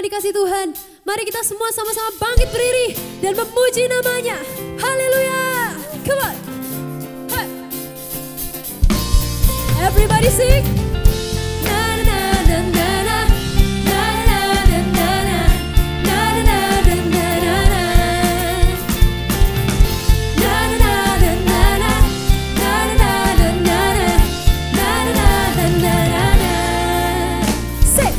dikasih Tuhan. Mari kita semua sama-sama bangkit berdiri dan memuji namanya. Haleluya. Come on. Hey. Everybody sing. Na na na na na. Na na na na na. Na na na na na na. Na na na na na. Na na na na na. Na na na na na. Say.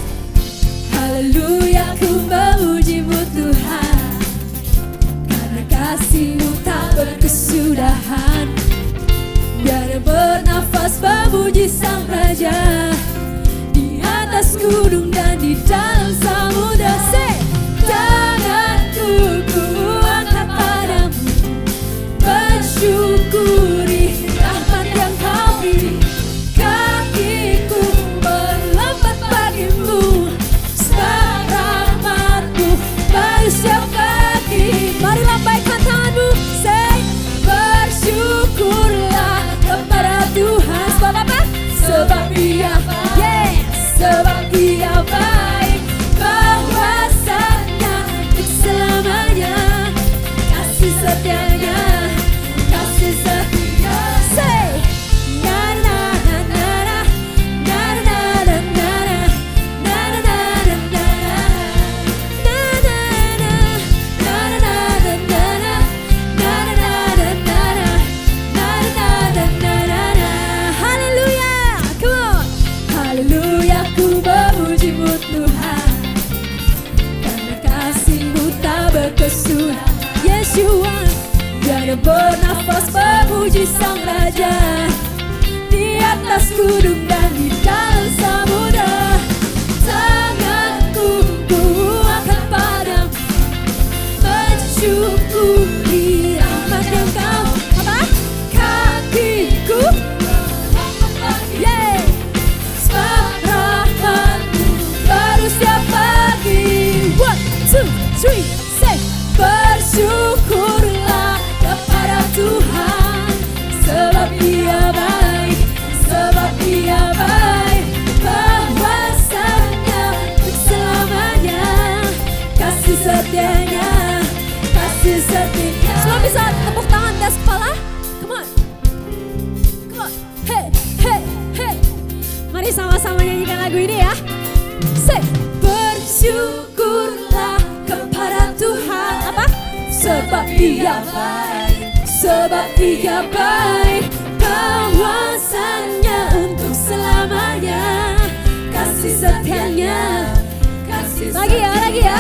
Haleluya, ku memuji-Mu Tuhan, karena kasih-Mu tak berkesudahan. Biar bernafas memuji Sang Raja di atas gunung dan di dalam samudra. Say, tanganku ku angkat padamu, bersyukuri rahmat yang Kau beri. Kakiku berlompat bagimu, sebab rahmat-Mu baru setiap pagi. Mari lambaikan tanganmu, say, bersyukurlah kepada Tuhan. Sebab apa? Sebab Dia, sebab Dia baik, bahwasanya untuk selamanya kasih setianya, kasih setia. Say, na na na na na, na na na na na, na na na na na, na na na, na na na na na, na na na na na. Haleluya, come on. Haleluya, ku memuji-Mu Tuhan, karena kasih-Mu tak berkesudahan. Yeshua, biar bernafas memuji Sang Raja di atas gunung dan di dalam samudra. Tanganku ku angkat padamu, bersyukuri rahmat yang Kau. Apa? Kakiku, yeah, sebab rahmat-Mu baru setiap pagi. 1, 2, 3, say, bersyukurlah kepada Tuhan, sebab Dia baik, sebab Dia baik, bahwasanya untuk selamanya kasih setianya, kasih setianya. Semua bisa tepuk tangan di atas kepala. Come on, come on, hey, hey, hey. Mari sama-sama nyanyikan lagu ini ya. Say, bersyukurlah kepada Tuhan. Apa? Sebab Dia baik, sebab Dia baik, bahwasanya untuk selamanya kasih setianya, kasih setianya. Lagi ya.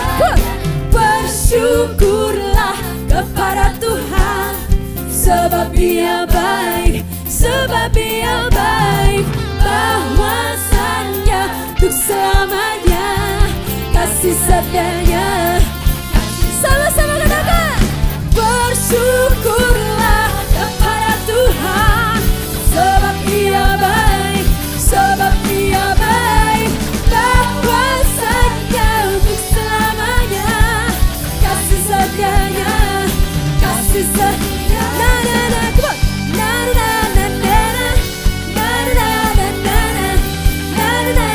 Bersyukurlah kepada Tuhan, sebab Dia baik, sebab Dia baik, bahwasanya untuk selamanya kasih setianya. Sama-sama katakan, bersyukurlah kepada Tuhan, sebab Dia baik, sebab Dia baik, bahwasanya untuk selamanya kasih setianya, kasih setia. Na na na, come on. Na na na na na, na na na na na, na na na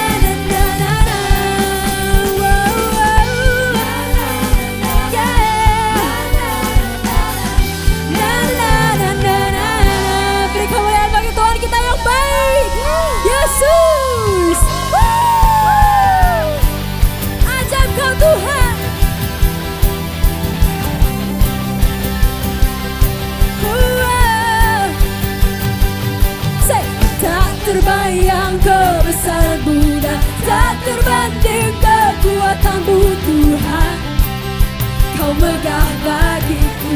na na. Wow, wow, yeah. Na na na na na. Beri kemuliaan bagi Tuhan kita yang baik, Yesus. Ajaib Kau Tuhan. Say, tak terbayang kebesaran-Mu dan tak terbanding kekuatan-Mu Tuhan. Kau megah bagiku,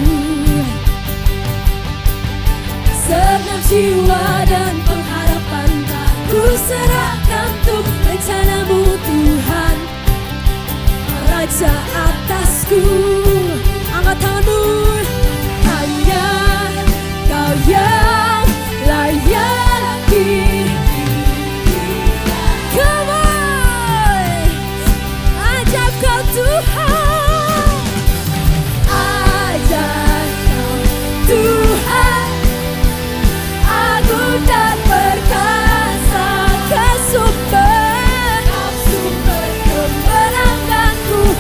senang jiwa dan pengharapan ku serahkan untuk rencana-Mu Tuhan. Raja atasku, angkat tanganmu. Hanya Kau yang layak dipuja. Come on, ajaib Kau Tuhan, ajaib Kau Tuhan, agung dan perkasa, kesumber kemenanganku.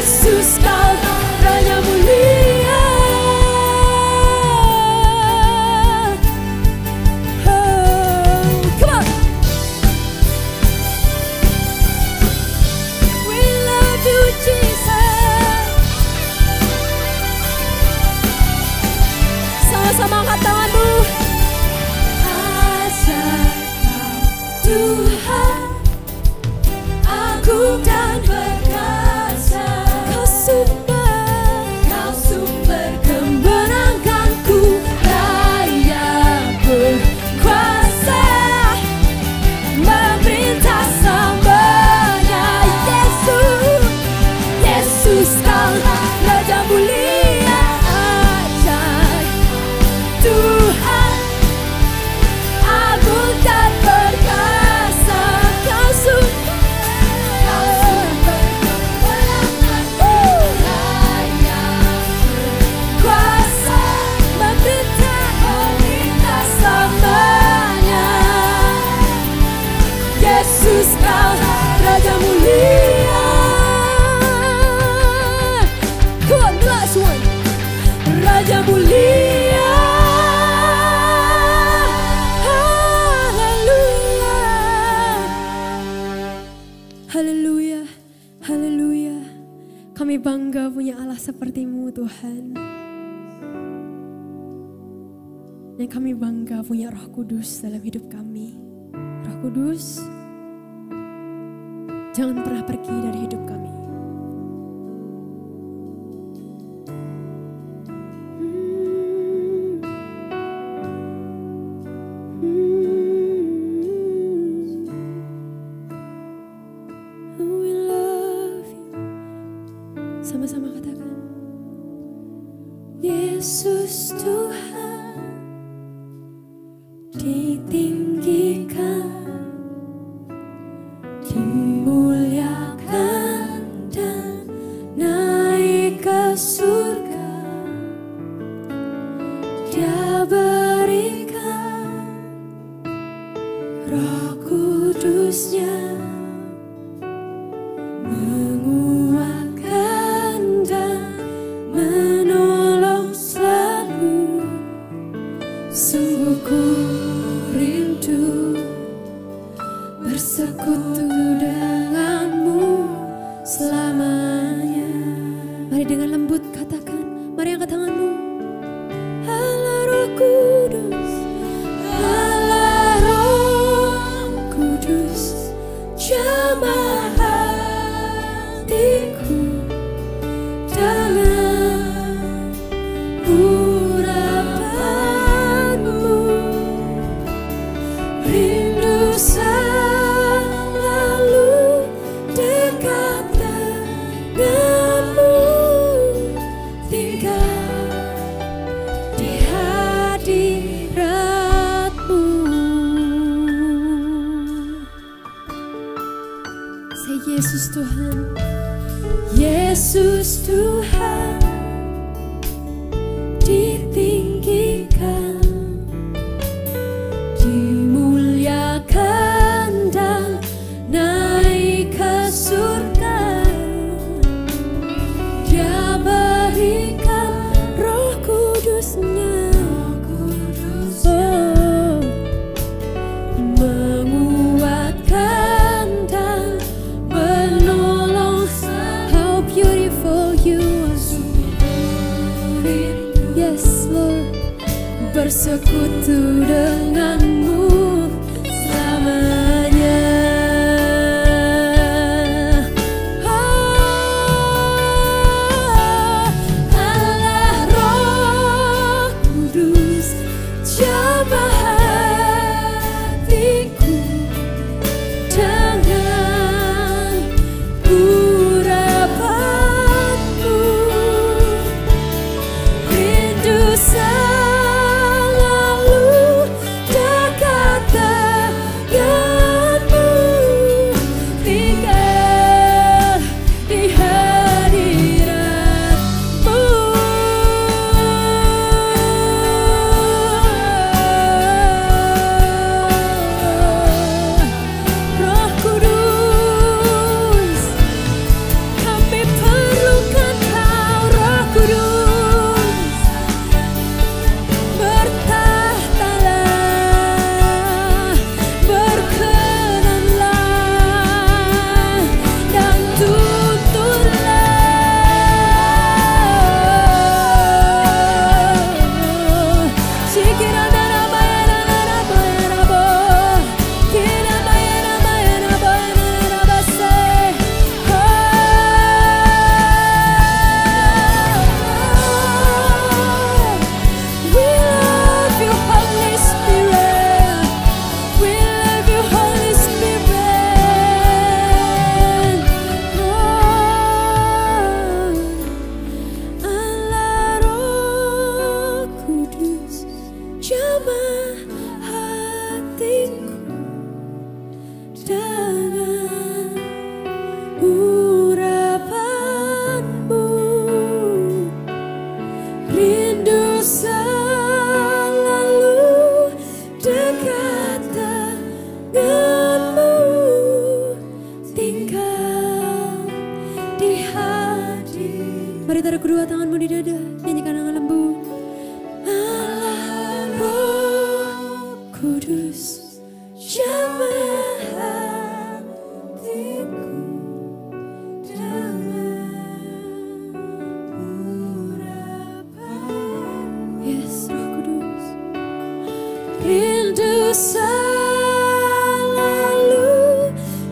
Yesus kau Raja mulia. Sama angkat tanganmu. Ajar kau Tuhan, agung dan perkasa. Kau sumber kemenanganku, Raya berkuasa, memerintah semuanya. Yesus kau Raja mulia. Tuhan, agung dan perkasa. Kau sumber kemenanganku, Raya berkuasa, memerintah semuanya. Yesus kau Raja mulia. Come on, the last one. Raja mulia. Haleluya, haleluya. Kami bangga punya Allah seperti-Mu Tuhan. Dan kami bangga punya Roh Kudus dalam hidup kami. Roh Kudus, jangan pernah pergi dari hidup kami. Sama-sama katakan, Yesus Tuhan ditinggikan, dimuliakan dan naik ke surga. Dia berikan Roh Kudusnya, menguatkan dan menolong selalu. Sungguh ku rindu bersekutu denganmu selamanya. Mari dengan lembut katakan, mari angkat tanganmu. Allah Roh Kudus, Allah Roh Kudus, jamah hatiku dengan urapanmu. Rindu selalu dekat denganmu, tinggal di hadiratmu. Say Yesus Tuhan, Yesus Tuhan ditinggikan, dimuliakan dan naik ke surga. Dia berikan Roh Kudusnya, oh, menguatkan dan menolong. How beautiful you are. Yes Lord, bersekutu denganmu selamanya. Oh, Allah Roh Kudus, jamah hatiku dengan urapanmu. Rindu selalu Mari taruh kedua tanganmu di dada, nyanyikan dengan lembut. Allah Roh Kudus, jamah hatiku dengan urapan. Yes, Roh Kudus, rindu selalu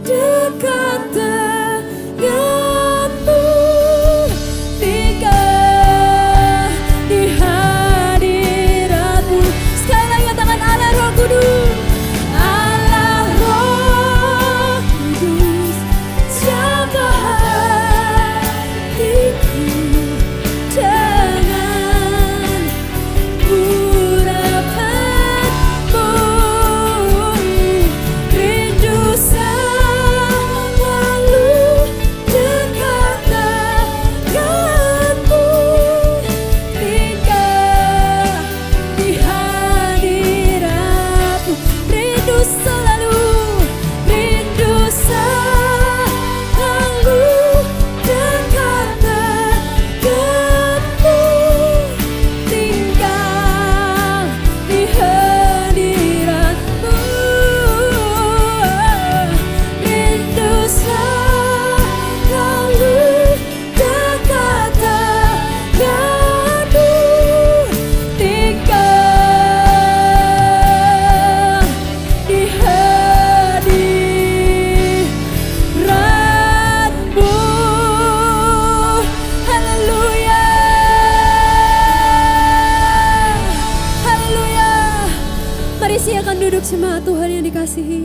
dekat denganmu, tinggal di hadiratmu. Sekali lagi tangan Allah Roh Kudus, Allah Roh Kudus, jamah hatiku dengan urapanmu, rindu selalu dekat denganmu, tinggal di hadiratmu, rindu selalu dekat denganmu, tinggal di hadiratmu, rindu selalu dekat denganmu, tinggal di hadiratmu. Haleluya, haleluya. Mari silakan duduk jemaat Tuhan yang dikasihi.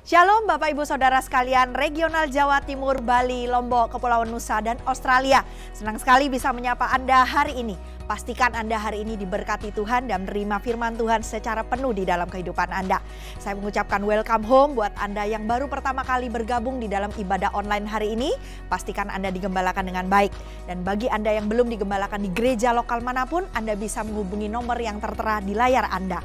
Shalom Bapak Ibu Saudara sekalian, regional Jawa Timur, Bali, Lombok, Kepulauan Nusa, dan Australia. Senang sekali bisa menyapa Anda hari ini. Pastikan Anda hari ini diberkati Tuhan dan menerima firman Tuhan secara penuh di dalam kehidupan Anda. Saya mengucapkan welcome home buat Anda yang baru pertama kali bergabung di dalam ibadah online hari ini. Pastikan Anda digembalakan dengan baik. Dan bagi Anda yang belum digembalakan di gereja lokal manapun, Anda bisa menghubungi nomor yang tertera di layar Anda.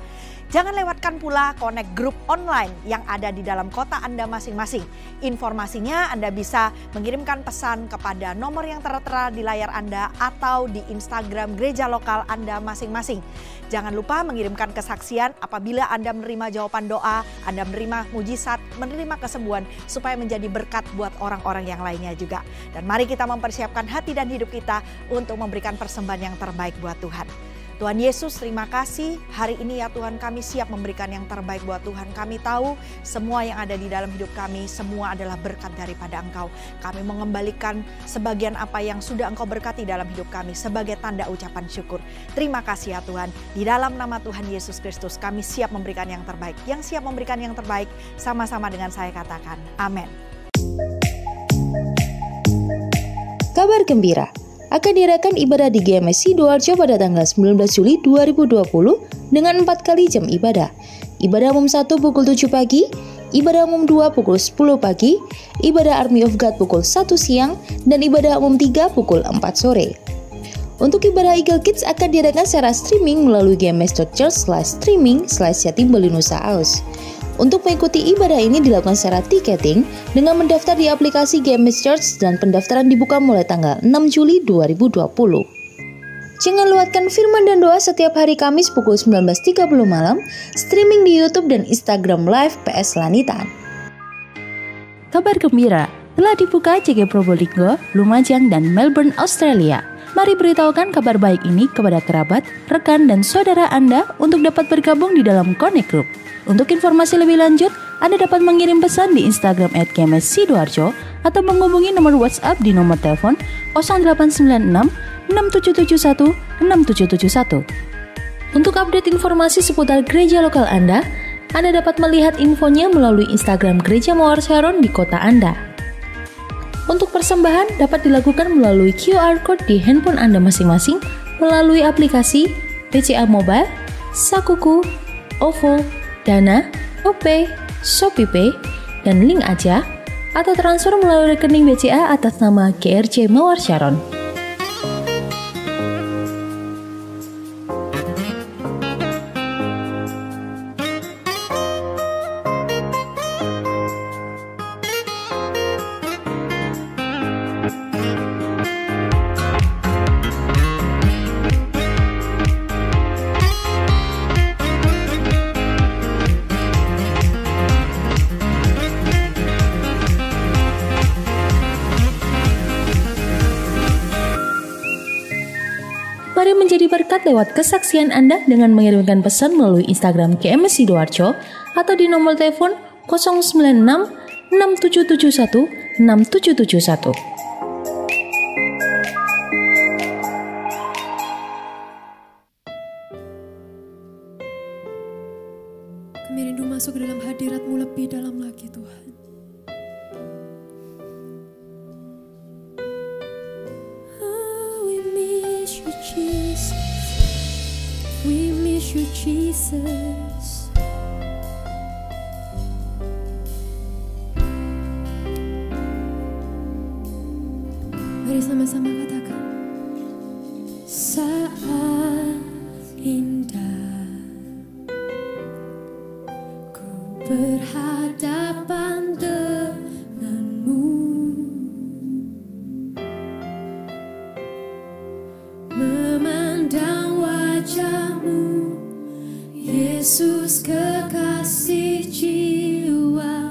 Jangan lewatkan pula Connect Group online yang ada di dalam kota Anda masing-masing. Informasinya Anda bisa mengirimkan pesan kepada nomor yang tertera di layar Anda atau di Instagram gereja lokal Anda masing-masing. Jangan lupa mengirimkan kesaksian apabila Anda menerima jawaban doa, Anda menerima mujizat, menerima kesembuhan supaya menjadi berkat buat orang-orang yang lainnya juga. Dan mari kita mempersiapkan hati dan hidup kita untuk memberikan persembahan yang terbaik buat Tuhan. Tuhan Yesus, terima kasih hari ini ya Tuhan, kami siap memberikan yang terbaik buat Tuhan. Kami tahu semua yang ada di dalam hidup kami semua adalah berkat daripada Engkau. Kami mengembalikan sebagian apa yang sudah Engkau berkati dalam hidup kami sebagai tanda ucapan syukur. Terima kasih ya Tuhan. Di dalam nama Tuhan Yesus Kristus kami siap memberikan yang terbaik. Yang siap memberikan yang terbaik sama-sama dengan saya katakan amin. Kabar gembira, akan diadakan ibadah di GMS Sidoarjo pada tanggal 19 Juli 2020 dengan 4 kali jam ibadah. Ibadah umum 1 pukul 7 pagi, ibadah umum 2 pukul 10 pagi, ibadah Army of God pukul 1 siang, dan ibadah umum 3 pukul 4 sore. Untuk ibadah Eagle Kids akan diadakan secara streaming melalui gms.church/streaming/Jatim Bali Nusa Aus. Untuk mengikuti ibadah ini dilakukan secara tiketing dengan mendaftar di aplikasi GMS Church dan pendaftaran dibuka mulai tanggal 6 Juli 2020. Jangan lewatkan firman dan doa setiap hari Kamis pukul 19.30 malam, streaming di YouTube dan Instagram Live PS Lanitan. Kabar gembira, telah dibuka JG Probolinggo, Lumajang, dan Melbourne, Australia. Mari beritahukan kabar baik ini kepada kerabat, rekan, dan saudara Anda untuk dapat bergabung di dalam Connect Group. Untuk informasi lebih lanjut, Anda dapat mengirim pesan di Instagram @gmssidoarjo atau menghubungi nomor WhatsApp di nomor telepon 0896 6771 6771. Untuk update informasi seputar gereja lokal Anda dapat melihat infonya melalui Instagram Gereja Mawar Sharon di kota Anda. Untuk persembahan dapat dilakukan melalui QR Code di handphone Anda masing-masing melalui aplikasi BCA Mobile, Sakuku, OVO, Dana, GoPay, ShopeePay, dan Link Aja, atau transfer melalui rekening BCA atas nama GRC Mawar Sharon. menjadi berkat lewat kesaksian Anda dengan mengirimkan pesan melalui Instagram GMS Sidoarjo atau di nomor telepon 096 6771 6771. Kami rindu masuk ke dalam hadirat-Mu lebih dalam lagi Tuhan. Oh, we miss you Jesus. We miss you Jesus. Mari sama-sama katakan. Saat indah ku berhadapan denganmu, memandang wajahmu, Yesus kekasih jiwaku.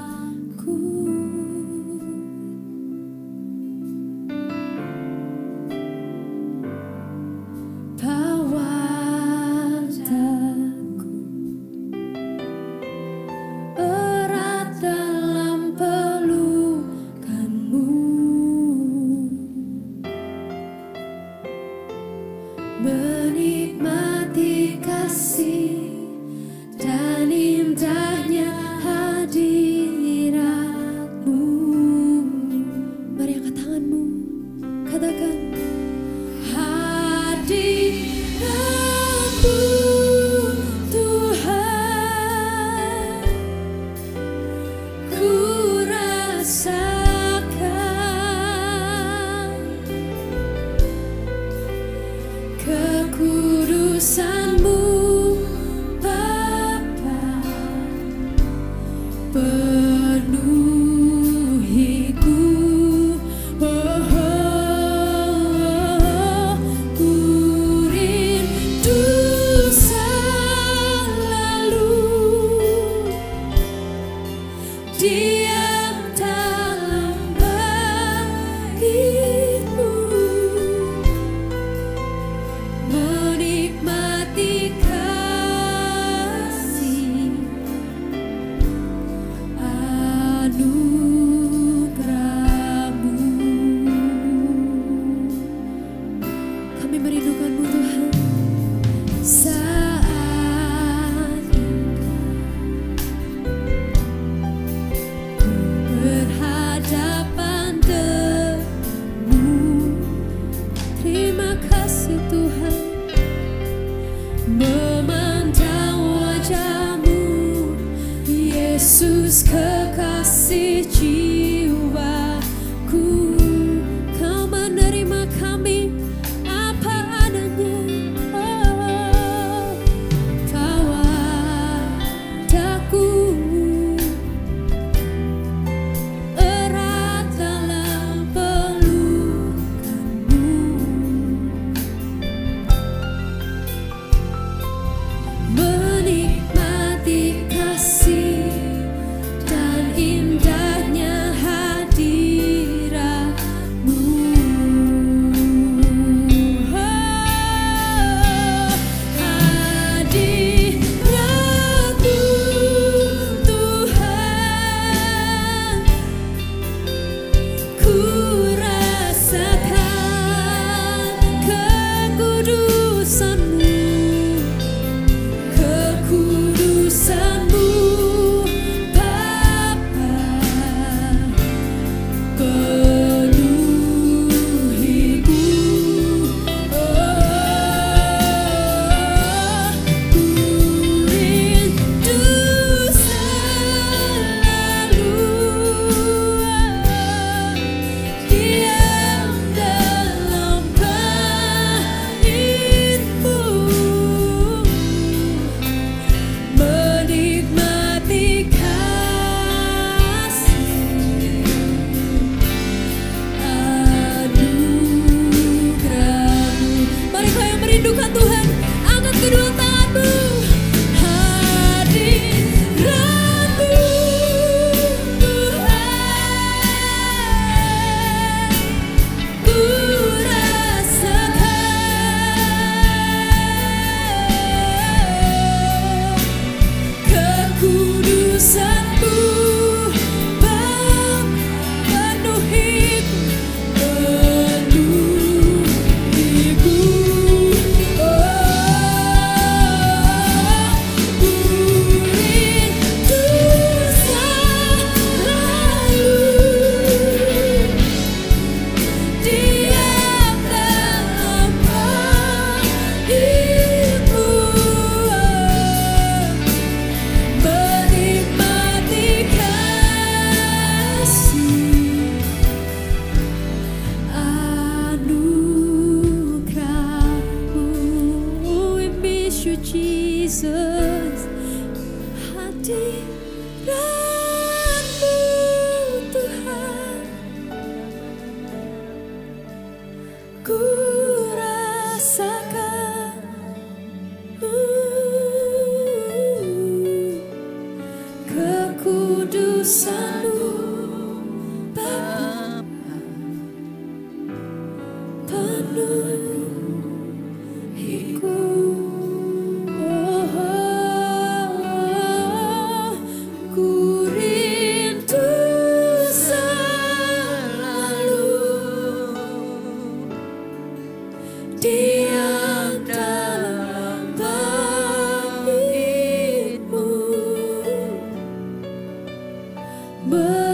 Menikmati kasih dan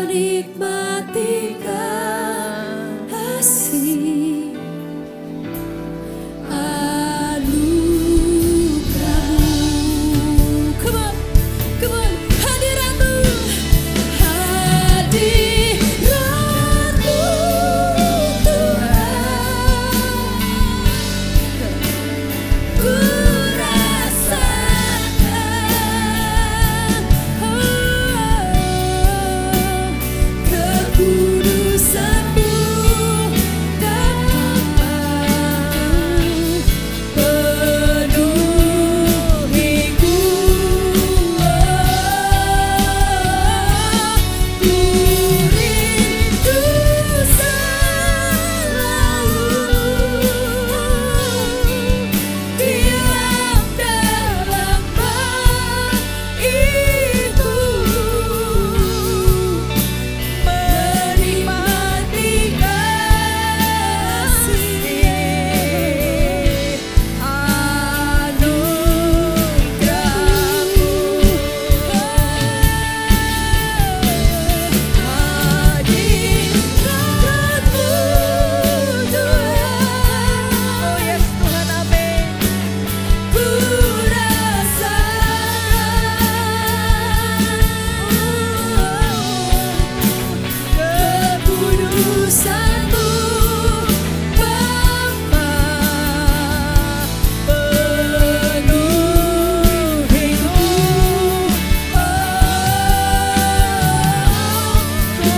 menikmati kasih anugerah-Mu. Come on, come on, hadirat-Mu, hadirat-Mu Tuhan, ku rasakan kekudusan-Mu penuhiku. Ku rindu selalu diam dalam bait-Mu, menikmati kasih anugerah-Mu. Hadirat-Mu Tuhan, oh yes Tuhan, amin. Ku rasakan kekudusan-Mu Bapa, penuhiku. Ku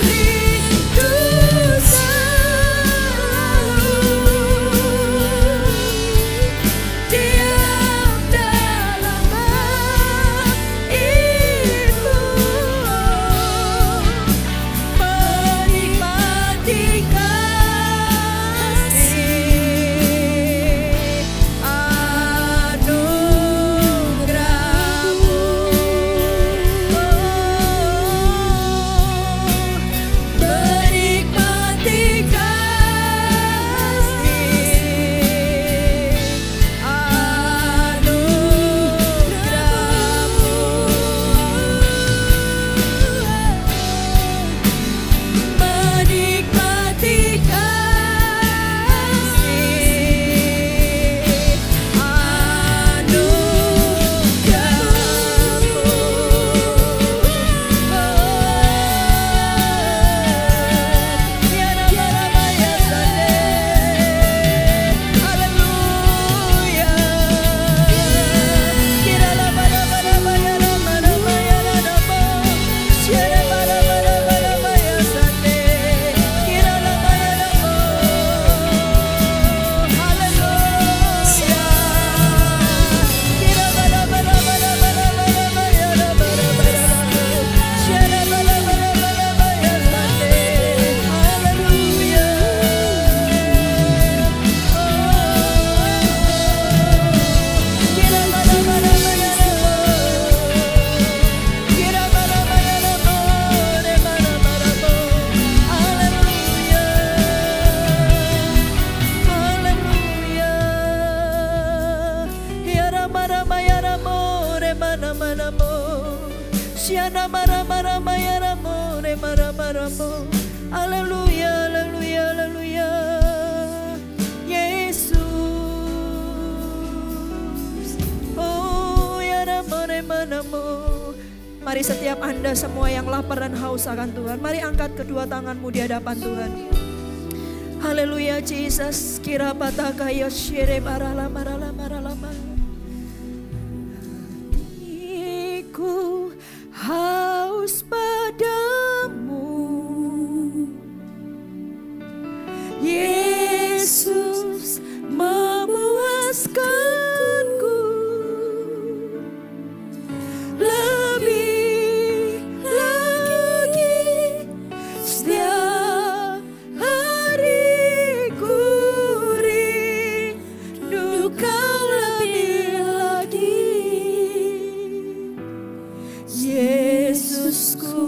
rindu selalu diam dalam bait-Mu, menikmati kasih anugerah-Mu, menikmati kasih anugerah-Mu, menikmati kasih Haleluya, haleluya, haleluya. Yesus, oh ya namo. Mari setiap Anda semua yang lapar dan haus akan Tuhan, mari angkat kedua tanganmu di hadapan Tuhan. Haleluya, Jesus. Kira pataka yoshire maralama. Ku haus padamu, Yesus, memuaskanku lebih lagi. Setiap hari ku rindu Kau lebih lagi, Yesusku.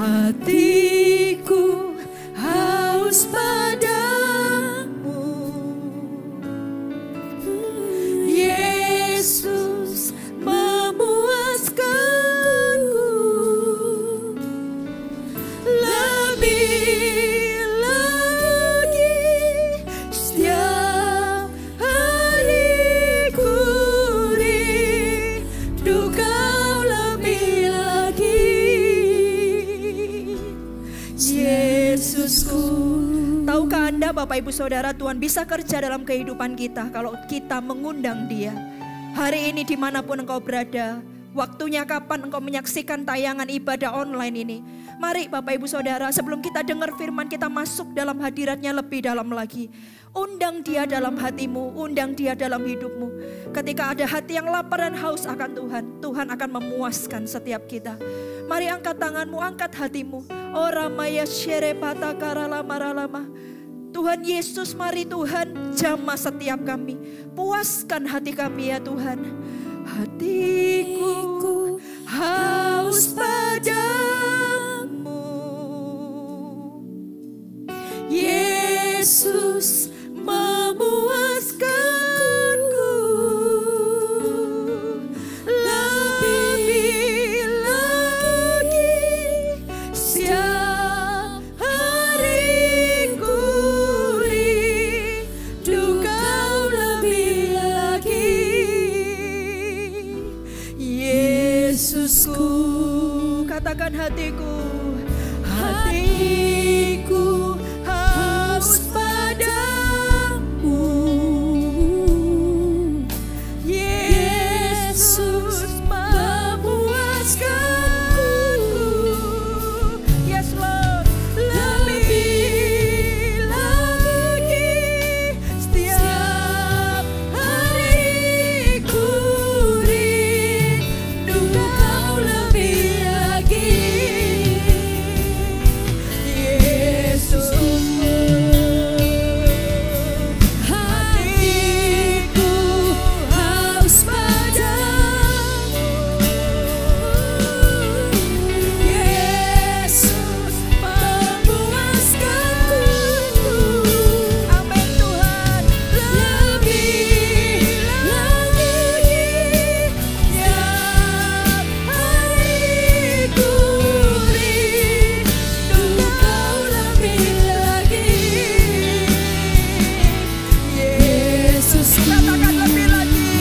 Hatiku haus padamu, Yesus, memuaskanku Bapak Ibu Saudara, Tuhan bisa kerja dalam kehidupan kita kalau kita mengundang Dia. Hari ini dimanapun engkau berada, waktunya kapan engkau menyaksikan tayangan ibadah online ini. Mari Bapak Ibu Saudara, sebelum kita dengar firman, kita masuk dalam hadiratnya lebih dalam lagi. Undang Dia dalam hatimu, undang Dia dalam hidupmu. Ketika ada hati yang lapar dan haus akan Tuhan, Tuhan akan memuaskan setiap kita. Mari angkat tanganmu, angkat hatimu. Oh ramaya shere patakara lama ralama. Tuhan Yesus, mari Tuhan jamah setiap kami. Puaskan hati kami ya Tuhan. Hatiku haus padamu, Yesus memuaskanku lebih lagi. Setiap hariku rindu Kau lebih lagi, Yesusku. Katakan hatiku, hatiku haus padamu, Yesus memuaskanku. Yes Lord, lebih lagi. Setiap hariku rindu Kau lebih lagi, Yesusku. Hatiku haus padamu, Yesus memuaskanku. Amin Tuhan, lebih lagi. Setiap hariku rindu Kau lebih lagi, Yesus. Katakan lebih lagi,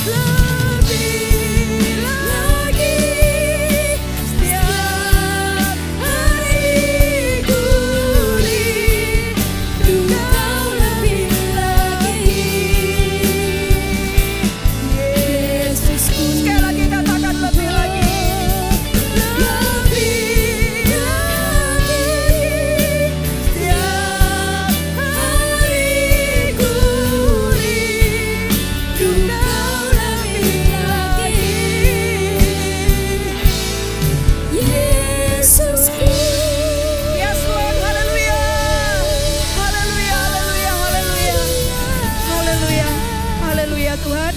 lebih lagi. Setiap hariku rindu Kau lebih lagi, Yesusku. Sekali lagi katakan lebih lagi, lebih lagi. Setiap hariku rindu Kau lebih lagi, Yesusku. Yes Lord, haleluya, haleluya, haleluya, haleluya, haleluya, haleluya Tuhan.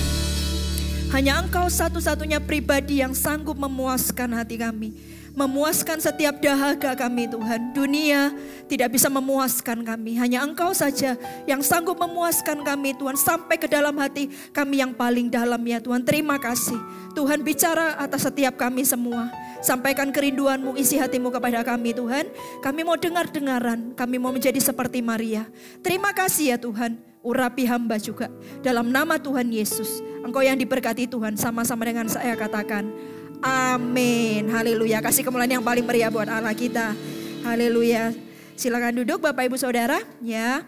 Hanya Engkau satu-satunya pribadi yang sanggup memuaskan hati kami, memuaskan setiap dahaga kami Tuhan. Dunia tidak bisa memuaskan kami, hanya Engkau saja yang sanggup memuaskan kami Tuhan, sampai ke dalam hati kami yang paling dalam ya Tuhan. Terima kasih Tuhan, bicara atas setiap kami semua. Sampaikan kerinduan-Mu, isi hati-Mu kepada kami Tuhan. Kami mau dengar-dengaran, kami mau menjadi seperti Maria. Terima kasih ya Tuhan, urapi hamba juga. Dalam nama Tuhan Yesus, Engkau yang diberkati Tuhan, sama-sama dengan saya katakan amin. Haleluya. Kasih kemuliaan yang paling meriah buat Allah kita. Haleluya. Silakan duduk Bapak Ibu Saudara ya.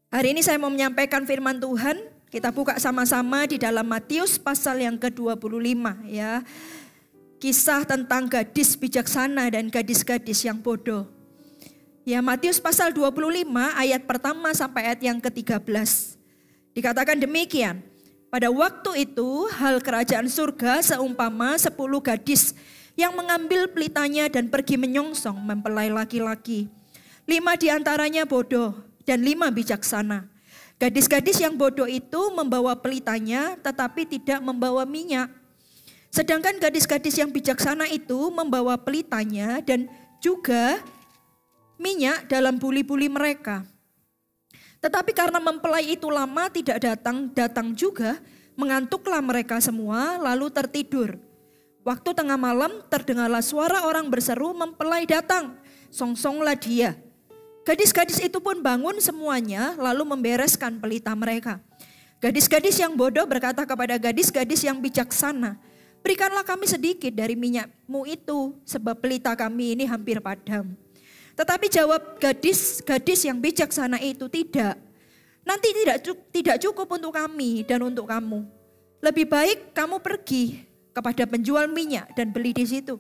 Hari ini saya mau menyampaikan firman Tuhan. Kita buka sama-sama di dalam Matius pasal yang ke-25 ya. Kisah tentang gadis bijaksana dan gadis-gadis yang bodoh. Ya, Matius pasal 25 ayat pertama sampai ayat yang ke-13. Dikatakan demikian. Pada waktu itu hal kerajaan surga seumpama 10 gadis yang mengambil pelitanya dan pergi menyongsong mempelai laki-laki. 5 diantaranya bodoh dan 5 bijaksana. Gadis-gadis yang bodoh itu membawa pelitanya tetapi tidak membawa minyak. Sedangkan gadis-gadis yang bijaksana itu membawa pelitanya dan juga minyak dalam buli-buli mereka. Tetapi karena mempelai itu lama tidak datang juga, mengantuklah mereka semua lalu tertidur. Waktu tengah malam terdengarlah suara orang berseru, mempelai datang, songsonglah dia. Gadis-gadis itu pun bangun semuanya lalu membereskan pelita mereka. Gadis-gadis yang bodoh berkata kepada gadis-gadis yang bijaksana, berikanlah kami sedikit dari minyakmu itu sebab pelita kami ini hampir padam. Tetapi jawab gadis yang bijaksana itu, tidak. Nanti tidak cukup untuk kami dan untuk kamu. Lebih baik kamu pergi kepada penjual minyak dan beli di situ.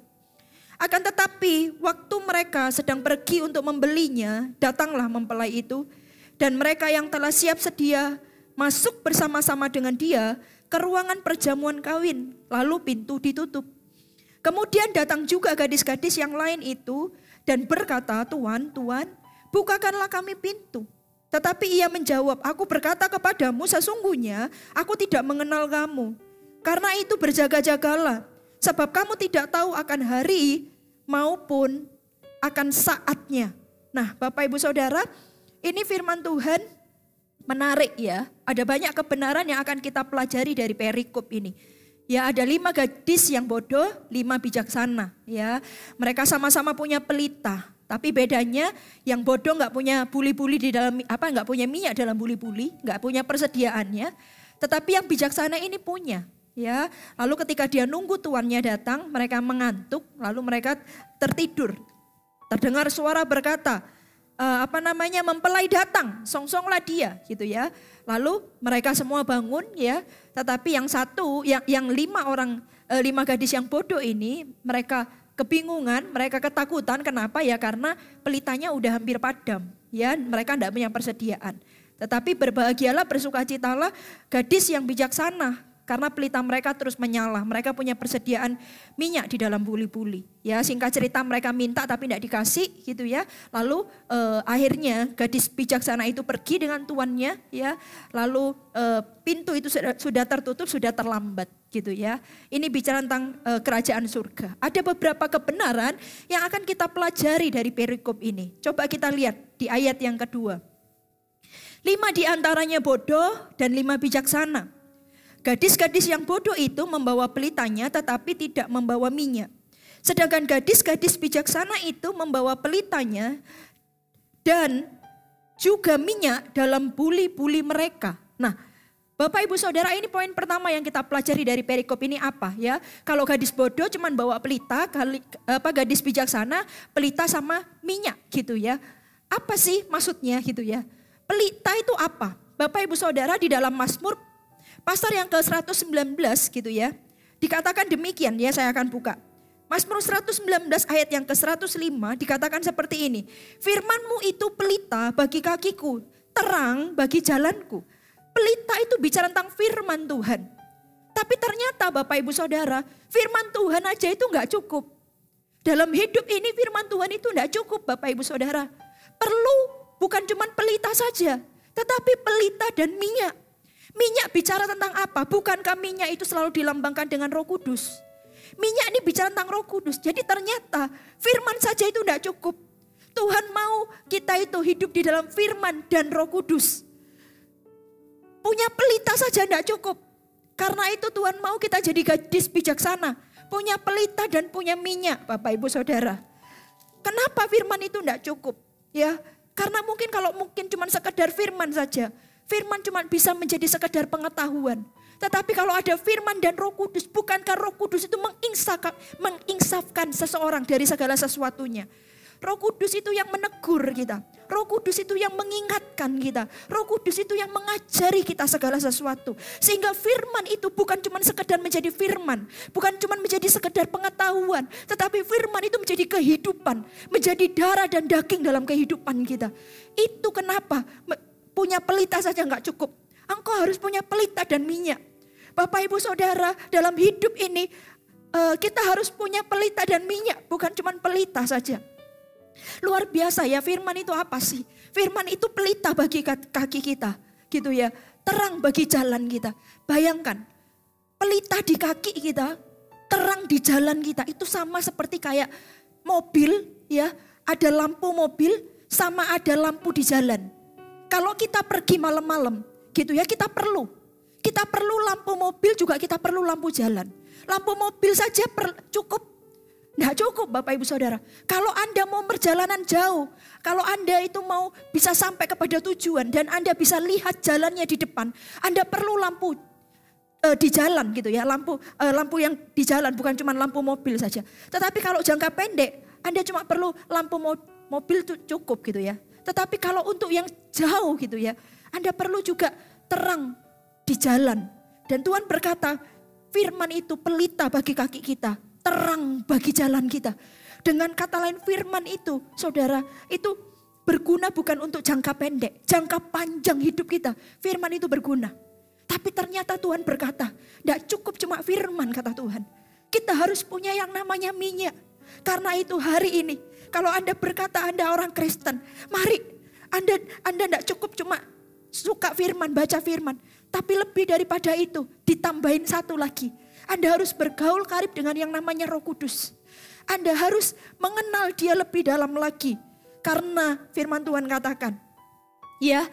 Akan tetapi waktu mereka sedang pergi untuk membelinya, datanglah mempelai itu. Dan mereka yang telah siap sedia masuk bersama-sama dengan dia ke ruangan perjamuan kawin. Lalu pintu ditutup. Kemudian datang juga gadis-gadis yang lain itu dan berkata, Tuan, bukakanlah kami pintu. Tetapi ia menjawab, aku berkata kepadamu, sesungguhnya aku tidak mengenal kamu. Karena itu berjaga-jagalah, sebab kamu tidak tahu akan hari maupun akan saatnya. Nah, Bapak Ibu Saudara, ini firman Tuhan menarik ya. Ada banyak kebenaran yang akan kita pelajari dari perikop ini. Ya, ada 5 gadis yang bodoh, 5 bijaksana. Ya, mereka sama-sama punya pelita. Tapi bedanya yang bodoh nggak punya buli-buli di dalam nggak punya minyak dalam buli-buli, nggak punya persediaannya. Tetapi yang bijaksana ini punya. Ya, lalu ketika dia nunggu tuannya datang, mereka mengantuk, lalu mereka tertidur. Terdengar suara berkata, mempelai datang, songsonglah dia, gitu ya. Lalu mereka semua bangun ya, tetapi yang 5 gadis yang bodoh ini, mereka kebingungan, mereka ketakutan. Kenapa ya? Karena pelitanya udah hampir padam, ya. Mereka tidak punya persediaan. Tetapi berbahagialah, bersukacitalah gadis yang bijaksana. Karena pelita mereka terus menyala, mereka punya persediaan minyak di dalam buli-buli. Ya, singkat cerita mereka minta tapi tidak dikasih, gitu ya. Lalu akhirnya gadis bijaksana itu pergi dengan tuannya, ya. Lalu pintu itu sudah tertutup, sudah terlambat, gitu ya. Ini bicara tentang kerajaan surga. Ada beberapa kebenaran yang akan kita pelajari dari perikop ini. Coba kita lihat di ayat yang kedua. 5 diantaranya bodoh dan 5 bijaksana. Gadis-gadis yang bodoh itu membawa pelitanya tetapi tidak membawa minyak. Sedangkan gadis-gadis bijaksana itu membawa pelitanya dan juga minyak dalam buli-buli mereka. Nah, Bapak Ibu Saudara, ini poin pertama yang kita pelajari dari perikop ini apa ya? Kalau gadis bodoh cuman bawa pelita, gadis bijaksana pelita sama minyak gitu ya. Apa sih maksudnya gitu ya? Pelita itu apa? Bapak Ibu Saudara, di dalam Mazmur pasal yang ke-119 gitu ya, dikatakan demikian ya, saya akan buka. Mazmur 119 ayat yang ke-105 dikatakan seperti ini. Firman-Mu itu pelita bagi kakiku, terang bagi jalanku. Pelita itu bicara tentang firman Tuhan. Tapi ternyata Bapak Ibu Saudara, firman Tuhan aja itu enggak cukup. Dalam hidup ini firman Tuhan itu enggak cukup Bapak Ibu Saudara. Perlu bukan cuma pelita saja, tetapi pelita dan minyak. Minyak bicara tentang apa? Bukankah minyak itu selalu dilambangkan dengan Roh Kudus? Minyak ini bicara tentang Roh Kudus. Jadi ternyata firman saja itu tidak cukup. Tuhan mau kita itu hidup di dalam firman dan Roh Kudus. Punya pelita saja tidak cukup. Karena itu Tuhan mau kita jadi gadis bijaksana. Punya pelita dan punya minyak, Bapak Ibu Saudara. Kenapa firman itu tidak cukup? Ya, karena kalau mungkin cuma sekedar firman saja. Firman cuma bisa menjadi sekedar pengetahuan. Tetapi kalau ada firman dan Roh Kudus, bukankah Roh Kudus itu menginsafkan seseorang dari segala sesuatunya? Roh Kudus itu yang menegur kita. Roh Kudus itu yang mengingatkan kita. Roh Kudus itu yang mengajari kita segala sesuatu. Sehingga firman itu bukan cuma sekedar menjadi firman. Bukan cuma menjadi sekedar pengetahuan. Tetapi firman itu menjadi kehidupan. Menjadi darah dan daging dalam kehidupan kita. Itu kenapa punya pelita saja enggak cukup. Engkau harus punya pelita dan minyak. Bapak Ibu Saudara, dalam hidup ini kita harus punya pelita dan minyak. Bukan cuma pelita saja. Luar biasa ya, firman itu apa sih? Firman itu pelita bagi kaki kita. Gitu ya, terang bagi jalan kita. Bayangkan, pelita di kaki kita, terang di jalan kita. Itu sama seperti kayak mobil ya. Ada lampu mobil sama ada lampu di jalan. Kalau kita pergi malam-malam gitu ya, kita perlu lampu mobil, juga kita perlu lampu jalan. Lampu mobil saja cukup? Nggak cukup Bapak Ibu Saudara. Kalau Anda mau perjalanan jauh, kalau Anda itu mau bisa sampai kepada tujuan dan Anda bisa lihat jalannya di depan, Anda perlu lampu di jalan gitu ya, lampu yang di jalan, bukan cuma lampu mobil saja. Tetapi kalau jangka pendek, Anda cuma perlu lampu mobil itu cukup gitu ya. Tetapi kalau untuk yang jauh gitu ya, Anda perlu juga terang di jalan. Dan Tuhan berkata, firman itu pelita bagi kaki kita, terang bagi jalan kita. Dengan kata lain firman itu, saudara, itu berguna bukan untuk jangka pendek, jangka panjang hidup kita. Firman itu berguna. Tapi ternyata Tuhan berkata, tidak cukup cuma firman kata Tuhan. Kita harus punya yang namanya minyak. Karena itu hari ini, kalau Anda berkata Anda orang Kristen, mari Anda tidak cukup cuma suka firman, baca firman. Tapi lebih daripada itu, ditambahin satu lagi. Anda harus bergaul karib dengan yang namanya Roh Kudus. Anda harus mengenal dia lebih dalam lagi. Karena firman Tuhan katakan, ya,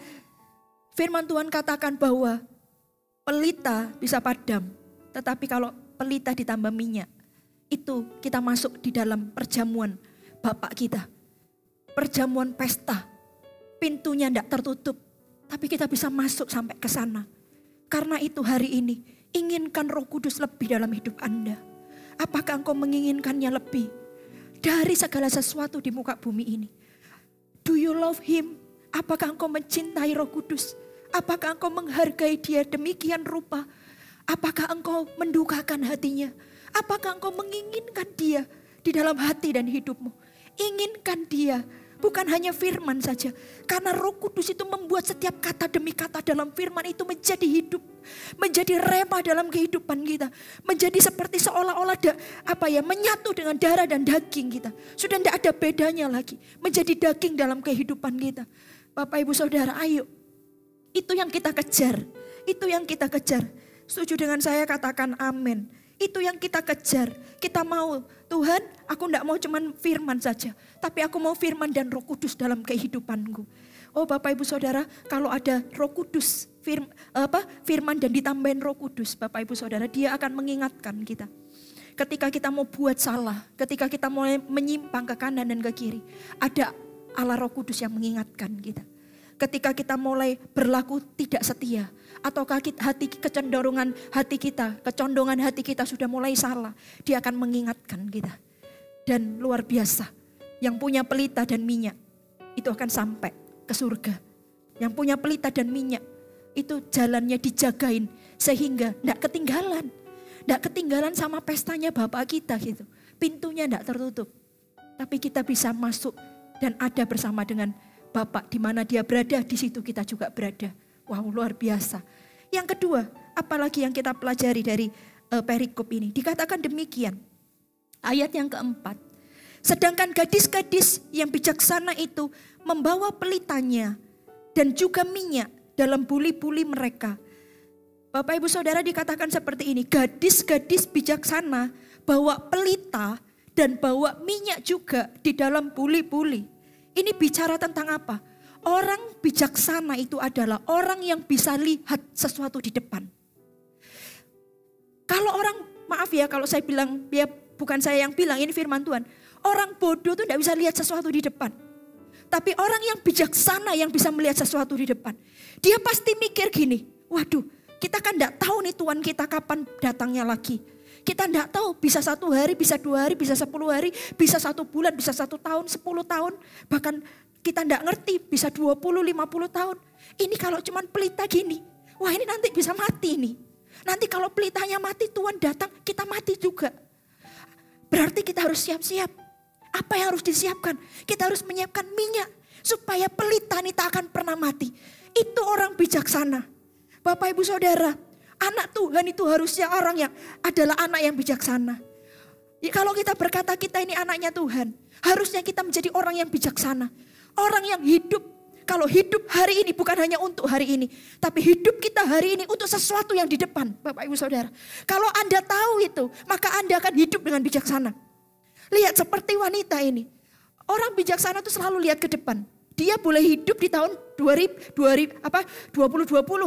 firman Tuhan katakan bahwa pelita bisa padam. Tetapi kalau pelita ditambah minyak, itu kita masuk di dalam perjamuan Bapak kita. Perjamuan pesta. Pintunya tidak tertutup. Tapi kita bisa masuk sampai ke sana. Karena itu hari ini, inginkan Roh Kudus lebih dalam hidup Anda. Apakah engkau menginginkannya lebih dari segala sesuatu di muka bumi ini? Do you love Him? Apakah engkau mencintai Roh Kudus? Apakah engkau menghargai dia demikian rupa? Apakah engkau mendukakan hatinya? Apakah engkau menginginkan dia di dalam hati dan hidupmu? Inginkan dia, bukan hanya firman saja. Karena Roh Kudus itu membuat setiap kata demi kata dalam firman itu menjadi hidup. Menjadi rema dalam kehidupan kita. Menjadi seperti seolah-olah menyatu dengan darah dan daging kita. Sudah tidak ada bedanya lagi. Menjadi daging dalam kehidupan kita. Bapak Ibu Saudara, ayo. Itu yang kita kejar. Itu yang kita kejar. Setuju dengan saya, katakan amin. Itu yang kita kejar. Kita mau, Tuhan, aku tidak mau cuman firman saja. Tapi aku mau firman dan Roh Kudus dalam kehidupanku. Oh Bapak Ibu Saudara, kalau ada Roh Kudus, firman dan ditambahin Roh Kudus, Bapak Ibu Saudara, dia akan mengingatkan kita. Ketika kita mau buat salah, ketika kita mau menyimpang ke kanan dan ke kiri, ada Allah Roh Kudus yang mengingatkan kita. Ketika kita mulai berlaku tidak setia, ataukah kecondongan hati kita sudah mulai salah, dia akan mengingatkan kita. Dan luar biasa, yang punya pelita dan minyak, itu akan sampai ke surga. Yang punya pelita dan minyak, itu jalannya dijagain, sehingga tidak ketinggalan. Tidak ketinggalan sama pestanya Bapak kita gitu. Pintunya tidak tertutup, tapi kita bisa masuk dan ada bersama dengan Bapak, di mana dia berada, di situ kita juga berada. Wow, luar biasa. Yang kedua, apalagi yang kita pelajari dari perikop ini. Dikatakan demikian. Ayat yang keempat. Sedangkan gadis-gadis yang bijaksana itu membawa pelitanya dan juga minyak dalam buli-buli mereka. Bapak Ibu Saudara, dikatakan seperti ini. Gadis-gadis bijaksana bawa pelita dan bawa minyak juga di dalam buli-buli. Ini bicara tentang apa? Orang bijaksana itu adalah orang yang bisa lihat sesuatu di depan. Kalau orang, maaf ya kalau saya bilang, ya bukan saya yang bilang, ini firman Tuhan. Orang bodoh itu tidak bisa lihat sesuatu di depan. Tapi orang yang bijaksana yang bisa melihat sesuatu di depan. Dia pasti mikir gini, waduh kita kan tidak tahu nih Tuhan kita kapan datangnya lagi. Kita tidak tahu, bisa 1 hari, bisa 2 hari, bisa 10 hari, bisa 1 bulan, bisa 1 tahun, 10 tahun. Bahkan kita tidak ngerti, bisa 20, 50 tahun. Ini kalau cuman pelita gini, wah ini nanti bisa mati nih. Nanti kalau pelitanya mati, Tuhan datang, kita mati juga. Berarti kita harus siap-siap. Apa yang harus disiapkan? Kita harus menyiapkan minyak, supaya pelita ini tak akan pernah mati. Itu orang bijaksana. Bapak Ibu Saudara, anak Tuhan itu harusnya orang yang adalah anak yang bijaksana. Ya, kalau kita berkata kita ini anaknya Tuhan, harusnya kita menjadi orang yang bijaksana. Orang yang hidup, kalau hidup hari ini bukan hanya untuk hari ini, tapi hidup kita hari ini untuk sesuatu yang di depan, Bapak Ibu Saudara. Kalau Anda tahu itu, maka Anda akan hidup dengan bijaksana. Lihat seperti wanita ini. Orang bijaksana itu selalu lihat ke depan. Dia boleh hidup di tahun 2020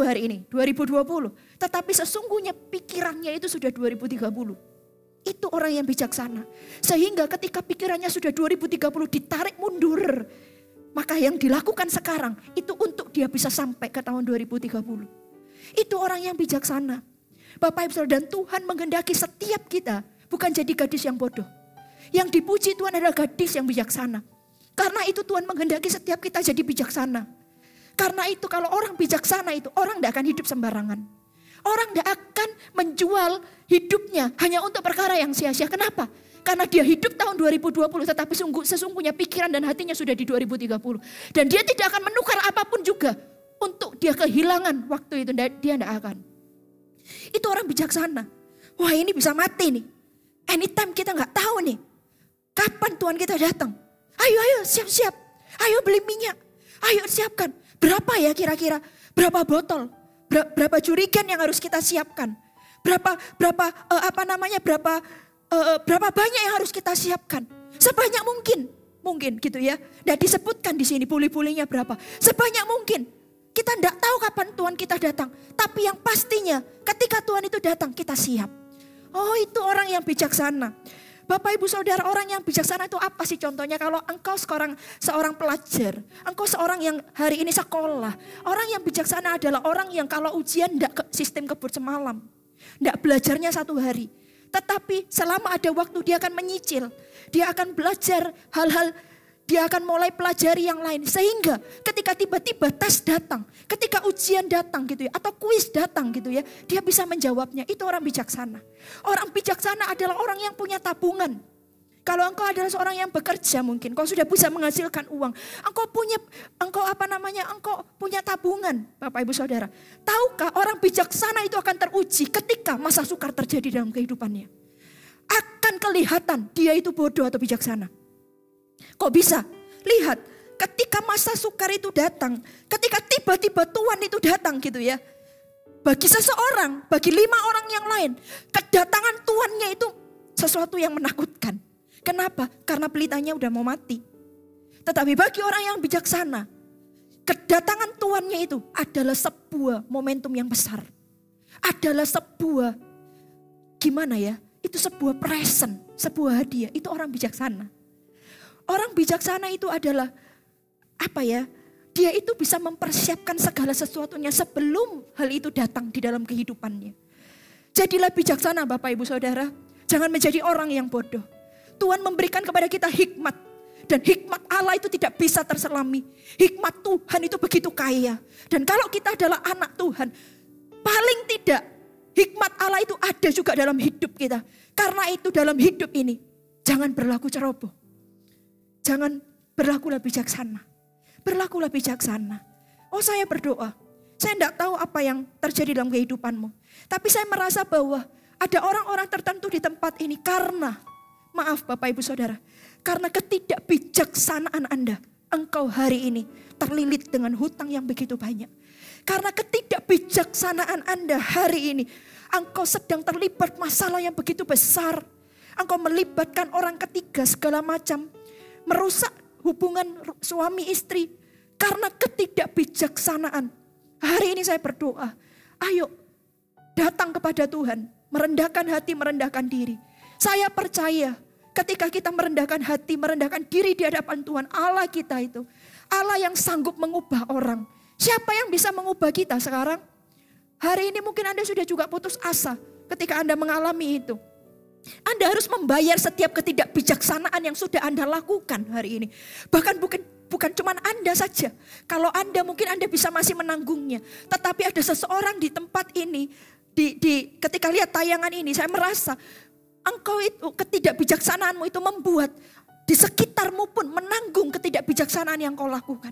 hari ini, 2020. Tetapi sesungguhnya pikirannya itu sudah 2030. Itu orang yang bijaksana. Sehingga ketika pikirannya sudah 2030 ditarik mundur. Maka yang dilakukan sekarang itu untuk dia bisa sampai ke tahun 2030. Itu orang yang bijaksana. Bapak Ibu Saudara, dan Tuhan menghendaki setiap kita bukan jadi gadis yang bodoh. Yang dipuji Tuhan adalah gadis yang bijaksana. Karena itu Tuhan menghendaki setiap kita jadi bijaksana. Karena itu kalau orang bijaksana itu, orang tidak akan hidup sembarangan. Orang tidak akan menjual hidupnya hanya untuk perkara yang sia-sia. Kenapa? Karena dia hidup tahun 2020 tetapi sesungguhnya pikiran dan hatinya sudah di 2030. Dan dia tidak akan menukar apapun juga untuk dia kehilangan waktu itu. Dia tidak akan. Itu orang bijaksana. Wah, ini bisa mati nih. Anytime kita nggak tahu nih. Kapan Tuhan kita datang? Ayo siap-siap. Ayo beli minyak. Ayo siapkan. Berapa ya kira-kira? Berapa botol? Berapa jerigen yang harus kita siapkan? Berapa banyak yang harus kita siapkan? Sebanyak mungkin gitu ya. Dan disebutkan di sini puli-pulinya berapa? Sebanyak mungkin. Kita tidak tahu kapan Tuhan kita datang. Tapi yang pastinya ketika Tuhan itu datang kita siap. Oh, itu orang yang bijaksana. Bapak Ibu Saudara, orang yang bijaksana itu apa sih contohnya? Kalau engkau seorang pelajar, engkau seorang yang hari ini sekolah. Orang yang bijaksana adalah orang yang kalau ujian tidak sistem kebut semalam. Tidak belajarnya 1 hari. Tetapi selama ada waktu dia akan menyicil. Dia akan belajar hal-hal, dia akan mulai pelajari yang lain. Sehingga ketika tiba-tiba tes datang, ketika ujian datang gitu ya, atau kuis datang gitu ya, dia bisa menjawabnya. Itu orang bijaksana. Orang bijaksana adalah orang yang punya tabungan. Kalau engkau adalah seorang yang bekerja mungkin, kau sudah bisa menghasilkan uang. Engkau punya tabungan, Bapak Ibu Saudara. Tahukah orang bijaksana itu akan teruji ketika masa sukar terjadi dalam kehidupannya. Akan kelihatan dia itu bodoh atau bijaksana. Kok bisa? Lihat, ketika masa sukar itu datang, ketika tiba-tiba Tuhan itu datang gitu ya. Bagi seseorang, bagi 5 orang yang lain, kedatangan Tuhannya itu sesuatu yang menakutkan. Kenapa? Karena pelitanya udah mau mati. Tetapi bagi orang yang bijaksana, kedatangan Tuhannya itu adalah sebuah momentum yang besar. Adalah sebuah, gimana ya? Itu sebuah present, sebuah hadiah. Itu orang bijaksana. Orang bijaksana itu adalah apa ya? Dia itu bisa mempersiapkan segala sesuatunya sebelum hal itu datang di dalam kehidupannya. Jadilah bijaksana Bapak Ibu Saudara. Jangan menjadi orang yang bodoh. Tuhan memberikan kepada kita hikmat. Dan hikmat Allah itu tidak bisa terselami. Hikmat Tuhan itu begitu kaya. Dan kalau kita adalah anak Tuhan, paling tidak hikmat Allah itu ada juga dalam hidup kita. Karena itu dalam hidup ini, jangan berlaku ceroboh. Jangan berlakulah bijaksana. Berlakulah bijaksana. Oh, saya berdoa. Saya tidak tahu apa yang terjadi dalam kehidupanmu. Tapi saya merasa bahwa ada orang-orang tertentu di tempat ini karena, maaf Bapak Ibu Saudara, karena ketidakbijaksanaan Anda, engkau hari ini terlilit dengan hutang yang begitu banyak. Karena ketidakbijaksanaan Anda hari ini, engkau sedang terlibat masalah yang begitu besar. Engkau melibatkan orang ketiga segala macam, merusak hubungan suami istri karena ketidakbijaksanaan. Hari ini saya berdoa, ayo datang kepada Tuhan, merendahkan hati, merendahkan diri. Saya percaya ketika kita merendahkan hati, merendahkan diri di hadapan Tuhan, Allah kita itu, Allah yang sanggup mengubah orang. Siapa yang bisa mengubah kita sekarang? Hari ini mungkin Anda sudah juga putus asa ketika Anda mengalami itu. Anda harus membayar setiap ketidakbijaksanaan yang sudah Anda lakukan hari ini. Bahkan bukan cuma Anda saja. Kalau Anda mungkin Anda bisa masih menanggungnya. Tetapi ada seseorang di tempat ini, ketika lihat tayangan ini, saya merasa engkau itu, ketidakbijaksanaanmu itu membuat di sekitarmu pun menanggung ketidakbijaksanaan yang kau lakukan.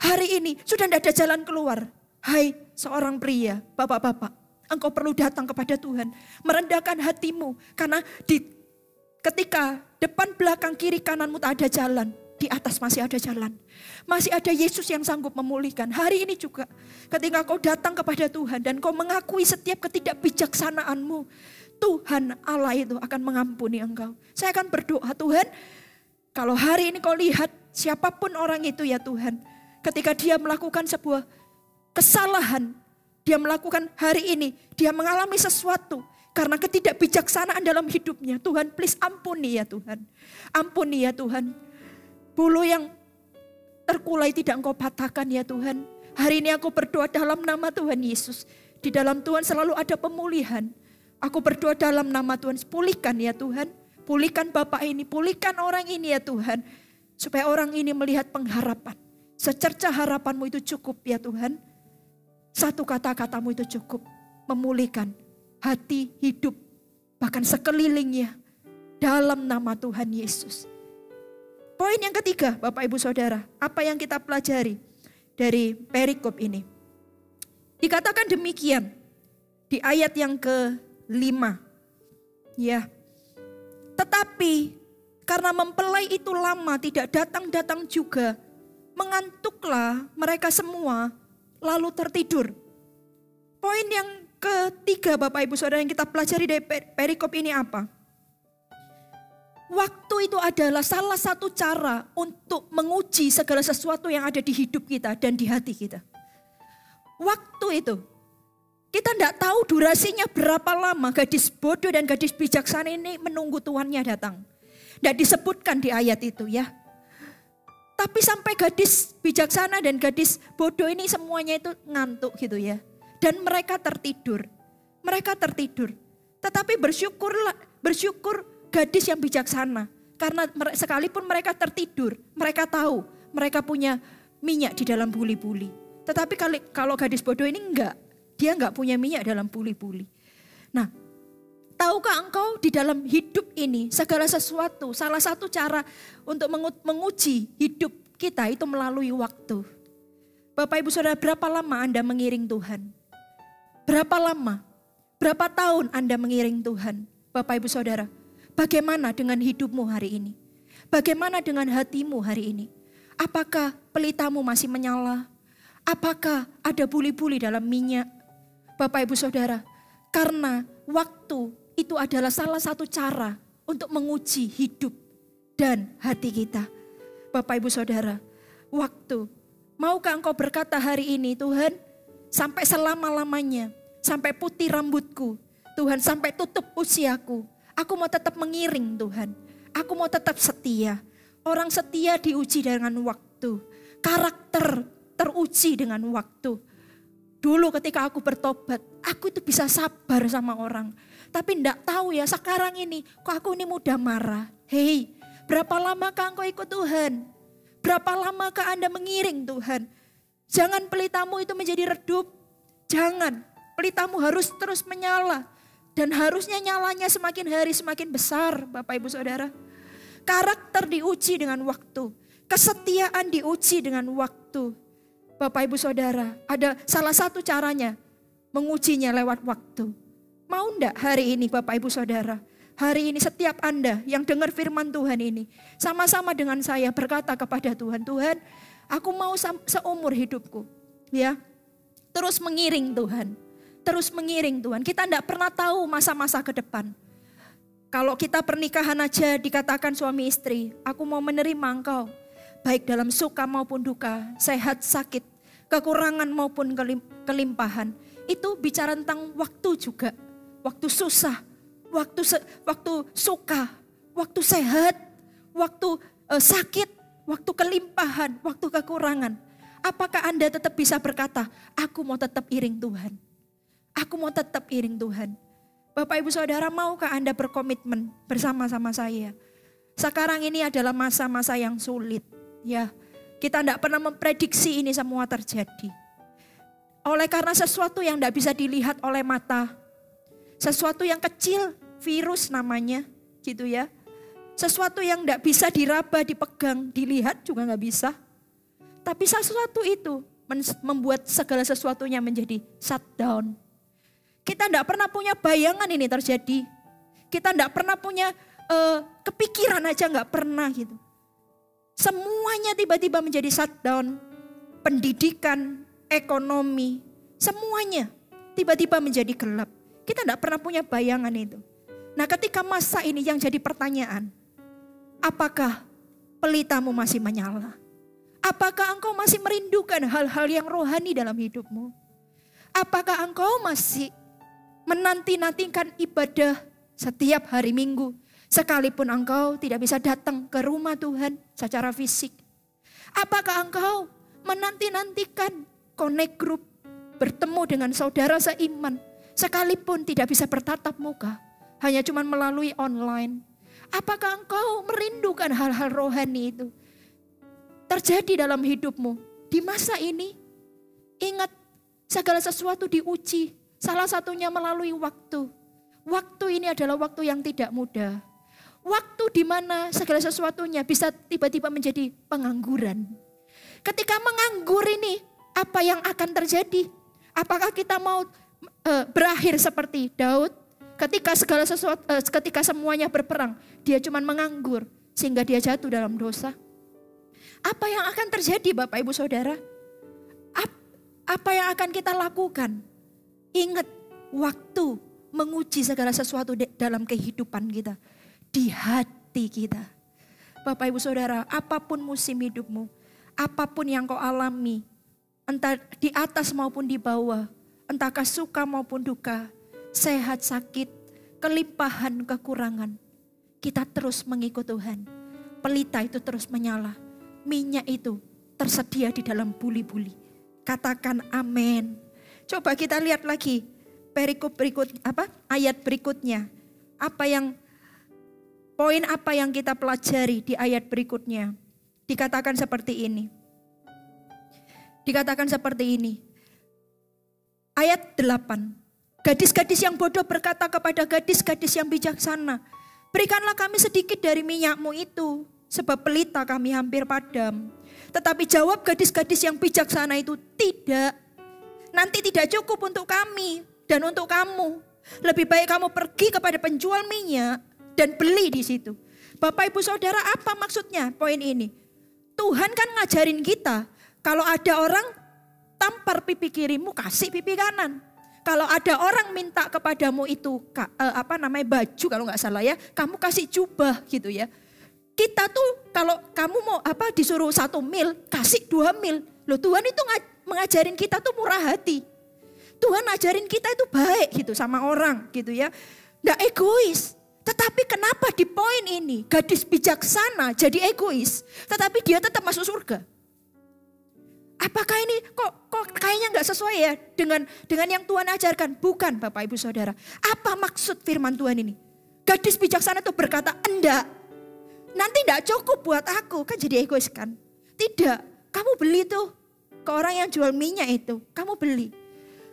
Hari ini sudah tidak ada jalan keluar. Hai seorang pria, bapak-bapak. Engkau perlu datang kepada Tuhan, merendahkan hatimu. Karena ketika depan, belakang, kiri, kananmu tak ada jalan, di atas masih ada jalan. Masih ada Yesus yang sanggup memulihkan. Hari ini juga ketika kau datang kepada Tuhan dan kau mengakui setiap ketidakbijaksanaanmu, Tuhan Allah itu akan mengampuni engkau. Saya akan berdoa, Tuhan, kalau hari ini kau lihat siapapun orang itu ya Tuhan, ketika dia melakukan sebuah kesalahan, dia melakukan hari ini, dia mengalami sesuatu karena ketidakbijaksanaan dalam hidupnya. Tuhan, please ampuni ya Tuhan. Ampuni ya Tuhan. Bulu yang terkulai tidak engkau patahkan ya Tuhan. Hari ini aku berdoa dalam nama Tuhan Yesus. Di dalam Tuhan selalu ada pemulihan. Aku berdoa dalam nama Tuhan, pulihkan ya Tuhan. Pulihkan Bapak ini, pulihkan orang ini ya Tuhan. Supaya orang ini melihat pengharapan. Secerca harapanmu itu cukup ya Tuhan. Satu kata-katamu itu cukup memulihkan hati, hidup, bahkan sekelilingnya dalam nama Tuhan Yesus. Poin yang ketiga Bapak Ibu Saudara, apa yang kita pelajari dari perikop ini? Dikatakan demikian di ayat yang ke-5. Ya. Tetapi karena mempelai itu lama tidak datang-datang juga, mengantuklah mereka semua lalu tertidur. Poin yang ketiga Bapak Ibu Saudara yang kita pelajari dari perikop ini apa? Waktu itu adalah salah satu cara untuk menguji segala sesuatu yang ada di hidup kita dan di hati kita. Waktu itu, kita tidak tahu durasinya berapa lama gadis bodoh dan gadis bijaksana ini menunggu tuannya datang. Tidak disebutkan di ayat itu ya. Tapi sampai gadis bijaksana dan gadis bodoh ini semuanya itu ngantuk gitu ya. Dan mereka tertidur. Mereka tertidur. Tetapi bersyukur gadis yang bijaksana. Karena sekalipun mereka tertidur, mereka tahu mereka punya minyak di dalam buli-buli. Tetapi kalau gadis bodoh ini enggak. Dia enggak punya minyak dalam buli-buli. Nah, tahukah engkau di dalam hidup ini segala sesuatu, salah satu cara untuk menguji hidup kita itu melalui waktu. Bapak Ibu Saudara, berapa lama Anda mengiring Tuhan? Berapa lama? Berapa tahun Anda mengiring Tuhan? Bapak Ibu Saudara, bagaimana dengan hidupmu hari ini? Bagaimana dengan hatimu hari ini? Apakah pelitamu masih menyala? Apakah ada buli-buli dalam minyak? Bapak Ibu Saudara, karena waktu itu adalah salah satu cara untuk menguji hidup dan hati kita. Bapak Ibu Saudara, waktu. Maukah engkau berkata hari ini, Tuhan, sampai selama-lamanya, sampai putih rambutku, Tuhan, sampai tutup usiaku, aku mau tetap mengiring Tuhan. Aku mau tetap setia. Orang setia diuji dengan waktu. Karakter teruji dengan waktu. Dulu ketika aku bertobat, aku itu bisa sabar sama orang. Tapi enggak tahu ya sekarang ini, kok aku ini mudah marah. Hei, berapa lamakah engkau ikut Tuhan? Berapa lamakah Anda mengiring Tuhan? Jangan pelitamu itu menjadi redup. Jangan, pelitamu harus terus menyala. Dan harusnya nyalanya semakin hari semakin besar Bapak Ibu Saudara. Karakter diuji dengan waktu. Kesetiaan diuji dengan waktu. Bapak Ibu Saudara, ada salah satu caranya mengujinya lewat waktu. Mau enggak hari ini Bapak Ibu Saudara? Hari ini setiap Anda yang dengar firman Tuhan ini, sama-sama dengan saya berkata kepada Tuhan, Tuhan, aku mau seumur hidupku, ya, terus mengiring Tuhan, terus mengiring Tuhan. Kita enggak pernah tahu masa-masa ke depan. Kalau kita pernikahan aja dikatakan suami istri, aku mau menerima engkau, baik dalam suka maupun duka, sehat, sakit, kekurangan maupun kelimpahan. Itu bicara tentang waktu juga, waktu susah, waktu suka, waktu sehat, waktu sakit, waktu kelimpahan, waktu kekurangan. Apakah Anda tetap bisa berkata, aku mau tetap iring Tuhan. Aku mau tetap iring Tuhan. Bapak Ibu Saudara, maukah Anda berkomitmen bersama-sama saya? Sekarang ini adalah masa-masa yang sulit. Ya, kita tidak pernah memprediksi ini semua terjadi. Oleh karena sesuatu yang tidak bisa dilihat oleh mata, sesuatu yang kecil, virus namanya, gitu ya. Sesuatu yang tidak bisa diraba, dipegang, dilihat juga nggak bisa. Tapi sesuatu itu membuat segala sesuatunya menjadi shutdown. Kita tidak pernah punya bayangan ini terjadi. Kita tidak pernah punya kepikiran aja nggak pernah gitu. Semuanya tiba-tiba menjadi shutdown. Pendidikan, ekonomi, semuanya tiba-tiba menjadi gelap. Kita tidak pernah punya bayangan itu. Nah, ketika masa ini yang jadi pertanyaan, apakah pelitamu masih menyala? Apakah engkau masih merindukan hal-hal yang rohani dalam hidupmu? Apakah engkau masih menanti-nantikan ibadah setiap hari Minggu, sekalipun engkau tidak bisa datang ke rumah Tuhan secara fisik? Apakah engkau menanti-nantikan connect group, bertemu dengan saudara seiman, sekalipun tidak bisa bertatap muka, hanya cuma melalui online? Apakah engkau merindukan hal-hal rohani itu? terjadi dalam hidupmu di masa ini, ingat segala sesuatu diuji. Salah satunya melalui waktu. Waktu ini adalah waktu yang tidak mudah. Waktu di mana segala sesuatunya bisa tiba-tiba menjadi pengangguran. Ketika menganggur ini, apa yang akan terjadi? Apakah kita mau berakhir seperti Daud? Ketika semuanya berperang, dia cuma menganggur sehingga dia jatuh dalam dosa. Apa yang akan terjadi Bapak Ibu Saudara? Apa yang akan kita lakukan? Ingat, waktu menguji segala sesuatu dalam kehidupan kita. Di hati kita. Bapak Ibu Saudara, apapun musim hidupmu, apapun yang kau alami, entah di atas maupun di bawah, entahkah suka maupun duka, sehat, sakit, kelimpahan, kekurangan. Kita terus mengikut Tuhan. Pelita itu terus menyala. Minyak itu tersedia di dalam buli-buli. Katakan amin. Coba kita lihat lagi perikop ayat berikutnya. Poin apa yang kita pelajari di ayat berikutnya? Dikatakan seperti ini. Ayat 8. Gadis-gadis yang bodoh berkata kepada gadis-gadis yang bijaksana, berikanlah kami sedikit dari minyakmu itu, sebab pelita kami hampir padam. Tetapi jawab gadis-gadis yang bijaksana itu, tidak. Nanti tidak cukup untuk kami dan untuk kamu. Lebih baik kamu pergi kepada penjual minyak dan beli di situ. Bapak Ibu Saudara, apa maksudnya poin ini? Tuhan kan ngajarin kita, kalau ada orang tampar pipi kirimu, kasih pipi kanan. Kalau ada orang minta kepadamu itu baju kalau nggak salah ya, kamu kasih jubah gitu ya. Kita tuh kalau kamu mau disuruh 1 mil, kasih 2 mil. Loh, Tuhan itu mengajarin kita tuh murah hati. Tuhan ngajarin kita itu baik gitu sama orang gitu ya. Nggak egois. Tetapi kenapa di poin ini gadis bijaksana jadi egois, tetapi dia tetap masuk surga? Apakah ini kok kayaknya nggak sesuai ya dengan yang Tuhan ajarkan? Bukan Bapak Ibu Saudara. Apa maksud firman Tuhan ini? Gadis bijaksana itu berkata, enggak. Nanti enggak cukup buat aku, kan jadi egois kan? Tidak, kamu beli tuh ke orang yang jual minyak itu, kamu beli.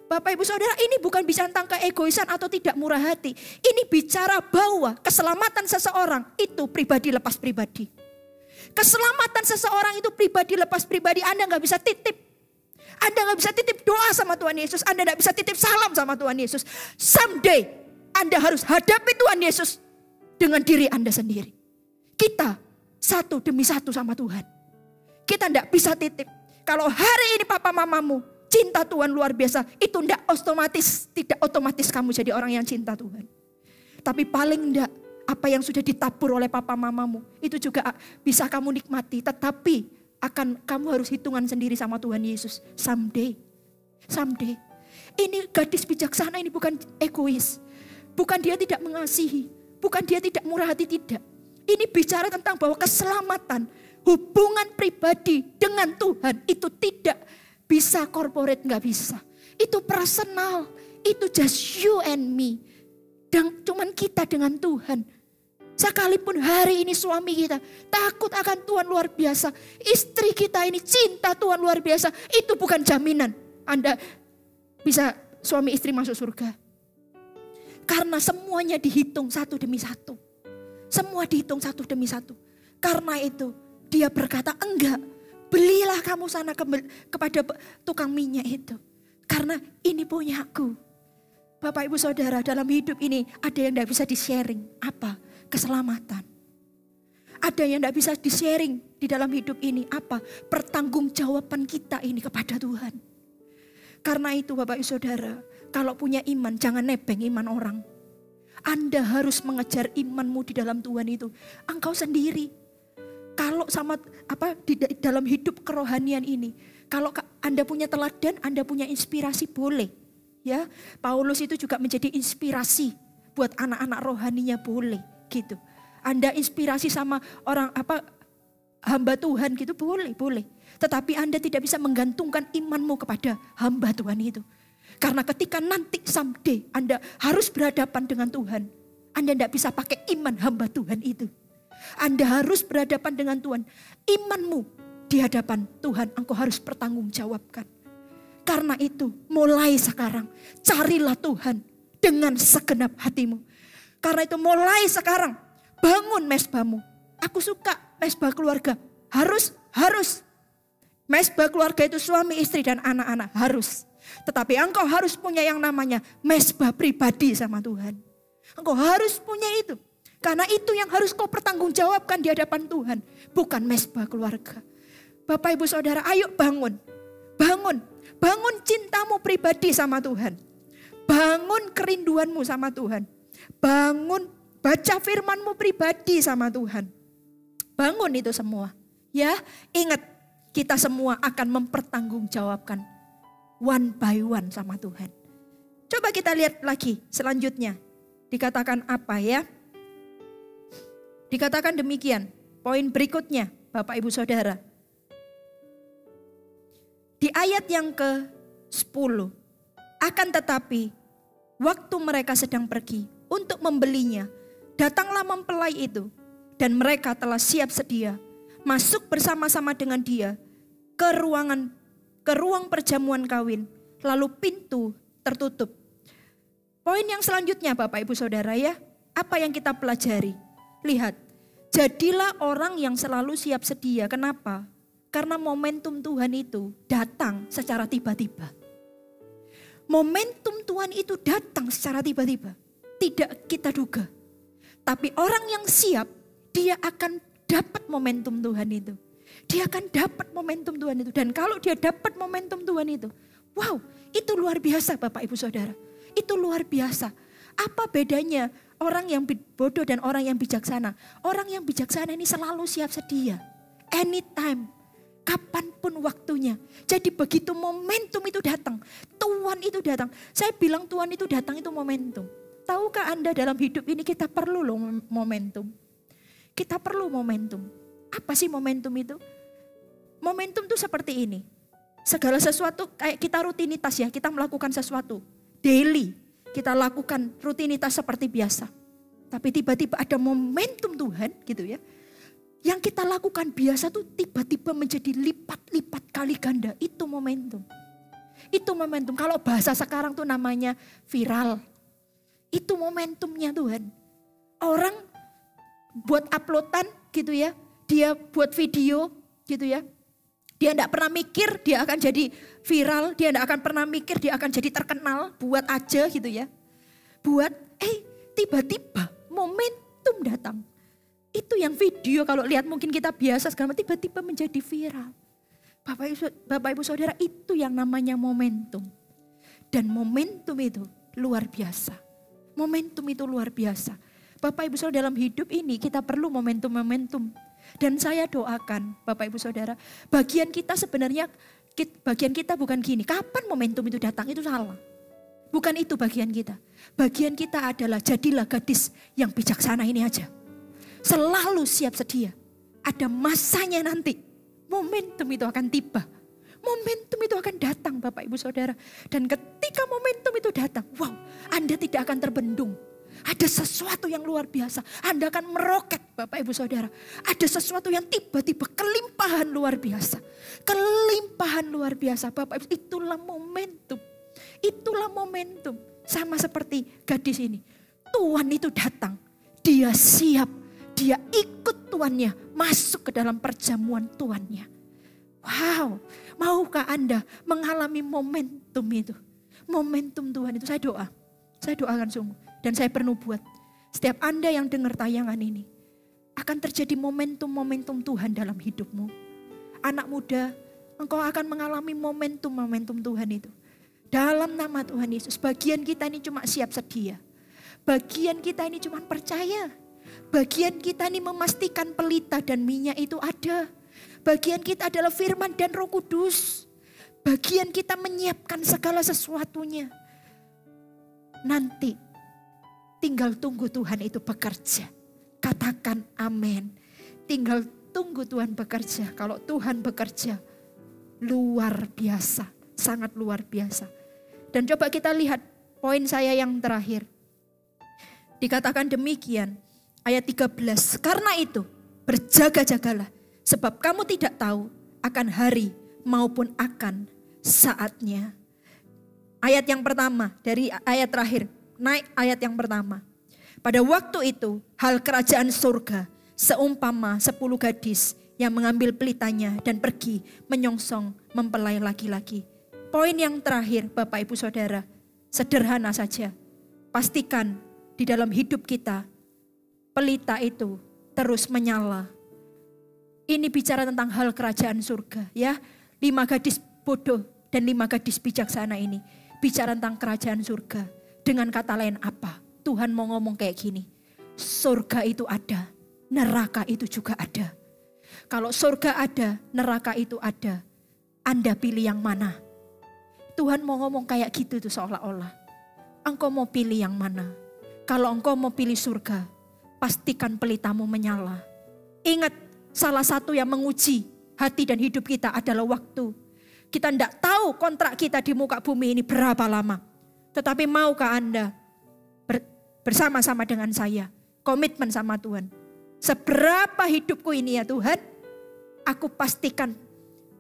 Bapak Ibu Saudara, ini bukan bicara tentang keegoisan atau tidak murah hati. Ini bicara bahwa keselamatan seseorang itu pribadi lepas pribadi. Keselamatan seseorang itu pribadi lepas pribadi. Anda gak bisa titip. Anda gak bisa titip doa sama Tuhan Yesus. Anda gak bisa titip salam sama Tuhan Yesus. Someday Anda harus hadapi Tuhan Yesus dengan diri Anda sendiri. Kita satu demi satu sama Tuhan. Kita gak bisa titip. Kalau hari ini papa mamamu cinta Tuhan luar biasa, itu tidak otomatis kamu jadi orang yang cinta Tuhan. Tapi paling enggak, apa yang sudah ditabur oleh papa mamamu, itu juga bisa kamu nikmati. Tetapi kamu harus hitungan sendiri sama Tuhan Yesus. Someday. Ini gadis bijaksana ini bukan egois. Bukan dia tidak mengasihi. Bukan dia tidak murah hati, tidak. Ini bicara tentang bahwa keselamatan, hubungan pribadi dengan Tuhan itu tidak bisa corporate, gak bisa. Itu personal, itu just you and me. Dan cuman kita dengan Tuhan. Sekalipun hari ini suami kita takut akan Tuhan luar biasa. Istri kita ini cinta Tuhan luar biasa. Itu bukan jaminan Anda bisa suami istri masuk surga. Karena semuanya dihitung satu demi satu. Semua dihitung satu demi satu. Karena itu dia berkata enggak. Belilah kamu sana kepada tukang minyak itu. Karena ini punyaku. Bapak Ibu Saudara, dalam hidup ini ada yang tidak bisa di-sharing. Apa? Keselamatan. Ada yang tidak bisa di-sharing di dalam hidup ini. Apa? Pertanggungjawaban kita ini kepada Tuhan. Karena itu Bapak Ibu Saudara, kalau punya iman jangan nebeng iman orang. Anda harus mengejar imanmu di dalam Tuhan itu. Engkau sendiri. Kalau di dalam hidup kerohanian ini, kalau Anda punya teladan, Anda punya inspirasi, boleh. Ya, Paulus itu juga menjadi inspirasi buat anak-anak rohaninya, boleh gitu. Anda inspirasi sama orang hamba Tuhan gitu, boleh. Tetapi Anda tidak bisa menggantungkan imanmu kepada hamba Tuhan itu. Karena ketika nanti someday Anda harus berhadapan dengan Tuhan, Anda tidak bisa pakai iman hamba Tuhan itu. Anda harus berhadapan dengan Tuhan. Imanmu di hadapan Tuhan engkau harus pertanggungjawabkan. Karena itu mulai sekarang carilah Tuhan dengan segenap hatimu. Karena itu mulai sekarang bangun mesbahmu. Aku suka mesbah keluarga. Harus. Mesbah keluarga itu suami, istri, dan anak-anak. Harus. Tetapi engkau harus punya yang namanya mesbah pribadi sama Tuhan. Engkau harus punya itu. Karena itu yang harus kau pertanggungjawabkan di hadapan Tuhan. Bukan mesbah keluarga. Bapak, Ibu, Saudara, ayo bangun. Bangun cintamu pribadi sama Tuhan. Bangun kerinduanmu sama Tuhan. Bangun baca firmanmu pribadi sama Tuhan. Bangun itu semua. Ya, ingat kita semua akan mempertanggungjawabkan one by one sama Tuhan. Coba kita lihat lagi selanjutnya. Dikatakan apa ya? Dikatakan demikian. Poin berikutnya, Bapak, Ibu, Saudara. Di ayat yang ke-10. Akan tetapi, waktu mereka sedang pergi untuk membelinya, datanglah mempelai itu. Dan mereka telah siap sedia, masuk bersama-sama dengan dia ke ruang perjamuan kawin. Lalu pintu tertutup. Poin yang selanjutnya Bapak, Ibu, Saudara ya. Apa yang kita pelajari? Lihat, jadilah orang yang selalu siap sedia. Kenapa? Karena momentum Tuhan itu datang secara tiba-tiba. Momentum Tuhan itu datang secara tiba-tiba. Tidak kita duga. Tapi orang yang siap, dia akan dapat momentum Tuhan itu. Dia akan dapat momentum Tuhan itu. Dan kalau dia dapat momentum Tuhan itu, wow, itu luar biasa Bapak, Ibu, Saudara. Itu luar biasa. Apa bedanya orang yang bodoh dan orang yang bijaksana? Orang yang bijaksana ini selalu siap sedia. Anytime. Kapanpun waktunya. Jadi begitu momentum itu datang. Tuhan itu datang. Saya bilang Tuhan itu datang itu momentum. Tahukah Anda dalam hidup ini kita perlu loh momentum. Kita perlu momentum. Apa sih momentum itu? Momentum itu seperti ini. Segala sesuatu kayak kita rutinitas ya. Kita melakukan sesuatu. Daily. Kita lakukan rutinitas seperti biasa. Tapi tiba-tiba ada momentum Tuhan gitu ya. Yang kita lakukan biasa tuh tiba-tiba menjadi lipat-lipat kali ganda. Itu momentum. Itu momentum. Kalau bahasa sekarang tuh namanya viral. Itu momentumnya Tuhan. Orang buat uploadan gitu ya. Dia buat video gitu ya. Dia tidak pernah mikir dia akan jadi viral. Dia tidak akan pernah mikir dia akan jadi terkenal. Buat aja gitu ya. Buat tiba-tiba momentum datang. Itu yang video kalau lihat mungkin kita biasa segala tiba-tiba menjadi viral. Bapak Ibu Saudara, itu yang namanya momentum. Dan momentum itu luar biasa. Momentum itu luar biasa. Bapak Ibu Saudara, dalam hidup ini kita perlu momentum-momentum. Dan saya doakan Bapak Ibu Saudara, bagian kita sebenarnya, bagian kita bukan gini. Kapan momentum itu datang itu salah. Bukan itu bagian kita. Bagian kita adalah jadilah gadis yang bijaksana ini aja. Selalu siap sedia. Ada masanya nanti. Momentum itu akan tiba. Momentum itu akan datang Bapak Ibu Saudara. Dan ketika momentum itu datang, wow, Anda tidak akan terbendung. Ada sesuatu yang luar biasa. Anda akan meroket Bapak Ibu Saudara. Ada sesuatu yang tiba-tiba kelimpahan luar biasa. Kelimpahan luar biasa Bapak Ibu. Itulah momentum. Itulah momentum. Sama seperti gadis ini. Tuhan itu datang. Dia siap. Dia ikut tuannya masuk ke dalam perjamuan tuannya. Wow, maukah Anda mengalami momentum itu? Momentum Tuhan itu saya doakan sungguh. Dan saya perlu buat setiap Anda yang dengar tayangan ini. Akan terjadi momentum-momentum Tuhan dalam hidupmu. Anak muda, engkau akan mengalami momentum-momentum Tuhan itu. Dalam nama Tuhan Yesus, bagian kita ini cuma siap sedia. Bagian kita ini cuma percaya. Bagian kita ini memastikan pelita dan minyak itu ada. Bagian kita adalah firman dan Roh Kudus. Bagian kita menyiapkan segala sesuatunya. Nanti tinggal tunggu Tuhan itu bekerja. Katakan amin. Tinggal tunggu Tuhan bekerja. Kalau Tuhan bekerja luar biasa. Sangat luar biasa. Dan coba kita lihat poin saya yang terakhir. Dikatakan demikian. Ayat 13, karena itu berjaga-jagalah sebab kamu tidak tahu akan hari maupun akan saatnya. Ayat yang pertama dari ayat terakhir, naik ayat yang pertama. Pada waktu itu hal kerajaan surga seumpama 10 gadis yang mengambil pelitanya dan pergi menyongsong mempelai laki-laki. Poin yang terakhir Bapak Ibu Saudara, sederhana saja. Pastikan di dalam hidup kita pelita itu terus menyala. Ini bicara tentang hal kerajaan surga ya. 5 gadis bodoh dan 5 gadis bijaksana ini bicara tentang kerajaan surga. Dengan kata lain apa? Tuhan mau ngomong kayak gini. Surga itu ada, neraka itu juga ada. Kalau surga ada, neraka itu ada. Anda pilih yang mana? Tuhan mau ngomong kayak gitu tuh seolah-olah. Engkau mau pilih yang mana? Kalau engkau mau pilih surga, pastikan pelitamu menyala. Ingat, salah satu yang menguji hati dan hidup kita adalah waktu. Kita tidak tahu kontrak kita di muka bumi ini berapa lama. Tetapi maukah Anda bersama-sama dengan saya, komitmen sama Tuhan. Seberapa hidupku ini ya Tuhan, aku pastikan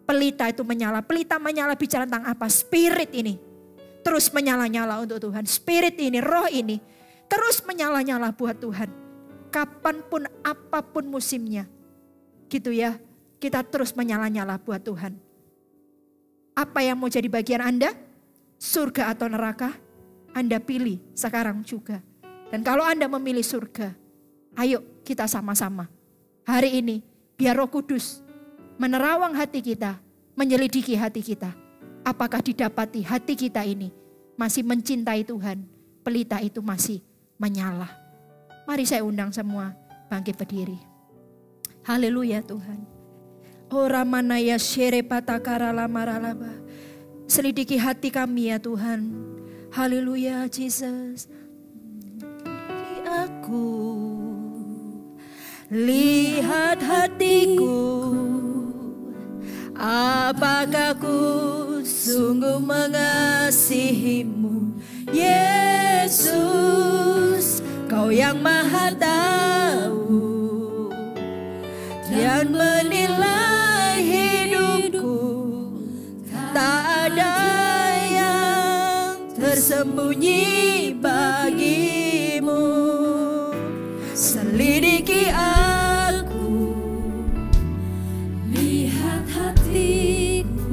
pelita itu menyala. Pelita menyala bicara tentang apa? Spirit ini terus menyala-nyala untuk Tuhan. Spirit ini, roh ini terus menyala-nyala buat Tuhan. Kapanpun, apapun musimnya. Gitu ya, kita terus menyala-nyala buat Tuhan. Apa yang mau jadi bagian Anda? Surga atau neraka? Anda pilih sekarang juga. Dan kalau Anda memilih surga, ayo kita sama-sama. Hari ini biar Roh Kudus menerawang hati kita, menyelidiki hati kita. Apakah didapati hati kita ini masih mencintai Tuhan, pelita itu masih menyala. Mari saya undang semua bangkit berdiri. Haleluya Tuhan. Ora manaya shere patakara lamaralaba. Selidiki hati kami ya Tuhan. Haleluya Jesus. Aku lihat hatiku, apakah ku sungguh mengasihimu, Yesus, Kau yang Maha Tahu dan menilai hidupku, tak ada yang tersembunyi bagimu. Selidiki aku, lihat hatiku,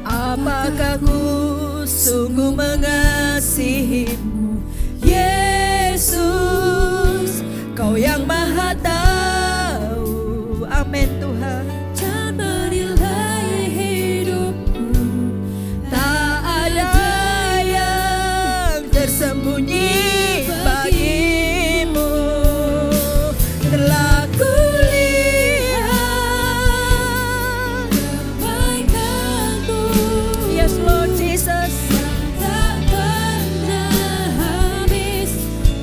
apakah ku sungguh mengasihimu, Yesus, Kau yang Maha Tahu. Amin Tuhan. Dan menilai hidupku, tak ada yang tersembunyi bagimu. Telah kulihat kebaikanmu, yes Lord Jesus, tak pernah habis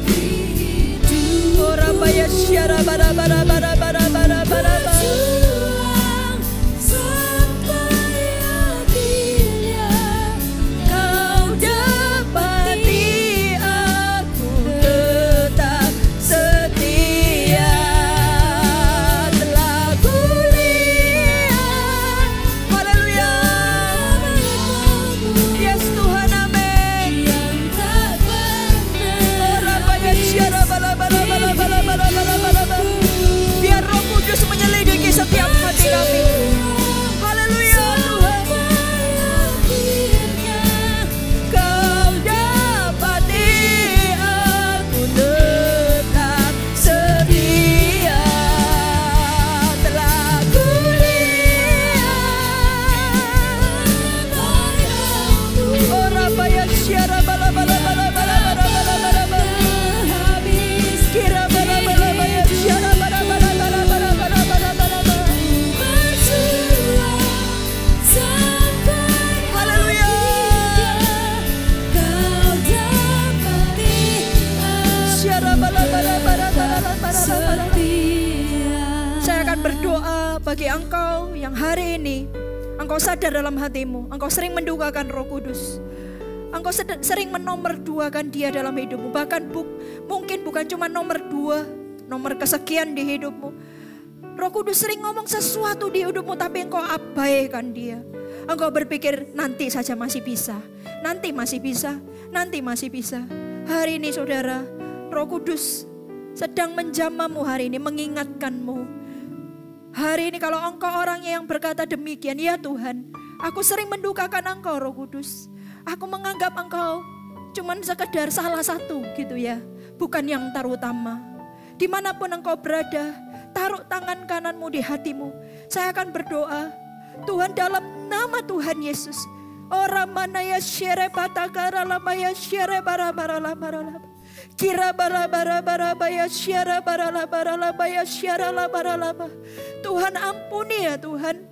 di hidup. Orang bayar syara bara bara bara bara bara bara. Berjuang sampai akhirnya Kau dapati aku tetap setia. Telah kulihat, haleluya, yes Tuhan, amin. Yang tak pernah orang banyak syara bala bala bala bala bala bala bala. Biar Roh Kudus menyelidiki setiap hati kami. Haleluya Tuhan. Kau dapati aku tetap setia. Telah kulihat orang banyak syara bala bala bala bala bala bala bala. Kira bala bala bala syara bala bala bala bala bala bala bala. Berjuang sampai haleluya. Kau dapati syara bala bala bala bala bala bala. Saya akan berdoa bagi engkau yang hari ini engkau sadar dalam hatimu, engkau sering mendukakan Roh Kudus. Engkau sering menomorduakan Dia dalam hidupmu. Bahkan mungkin bukan cuma nomor 2, nomor kesekian di hidupmu. Roh Kudus sering ngomong sesuatu di hidupmu tapi engkau abaikan dia. Engkau berpikir nanti saja masih bisa. Nanti masih bisa. Nanti masih bisa. Hari ini saudara, Roh Kudus sedang menjamahmu hari ini, mengingatkanmu. Hari ini kalau engkau orangnya yang berkata demikian, ya Tuhan, aku sering mendukakan engkau Roh Kudus. Aku menganggap engkau cuman sekedar salah satu gitu ya. Bukan yang terutama. Dimanapun engkau berada, taruh tangan kananmu di hatimu. Saya akan berdoa, Tuhan dalam nama Tuhan Yesus. Orang mana ya syere patakara lama ya syere bara-bara lama. Kira bara-bara ya syara bara-bara ya syara lama. Tuhan ampuni ya Tuhan.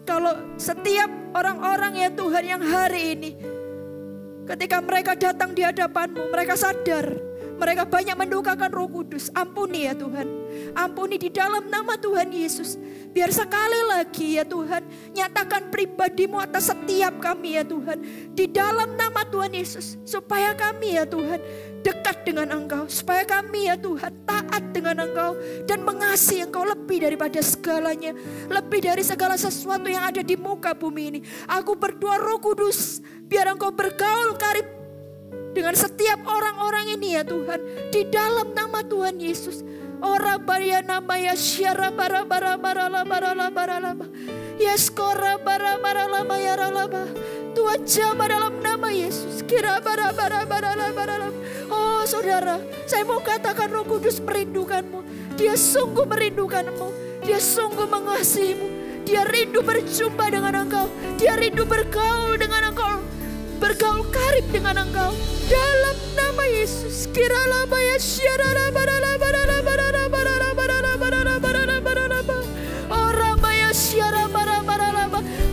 Kalau setiap orang-orang ya Tuhan yang hari ini, ketika mereka datang di hadapan-Mu, mereka sadar mereka banyak mendukakan Roh Kudus. Ampuni ya Tuhan. Ampuni di dalam nama Tuhan Yesus. Biar sekali lagi ya Tuhan, nyatakan pribadi-Mu atas setiap kami ya Tuhan. Di dalam nama Tuhan Yesus. Supaya kami ya Tuhan dekat dengan Engkau. Supaya kami ya Tuhan taat dengan Engkau. Dan mengasihi Engkau lebih daripada segalanya. Lebih dari segala sesuatu yang ada di muka bumi ini. Aku berdoa Roh Kudus, biar Engkau bergaul karib dengan setiap orang-orang ini ya Tuhan. Di dalam nama Tuhan Yesus. Ora baria nama ya syara bara lama. Yes kora bara lama ya lama. Tuhan jamah dalam nama Yesus. Kira bara lama. Oh saudara, saya mau katakan Roh Kudus merindukanmu. Dia sungguh merindukanmu. Dia sungguh mengasihimu. Dia rindu berjumpa dengan engkau. Dia rindu bergaul dengan engkau. Bergaul karib dengan engkau. Dalam nama Yesus. Kiralah ya syara bara. Orang ya syara bara.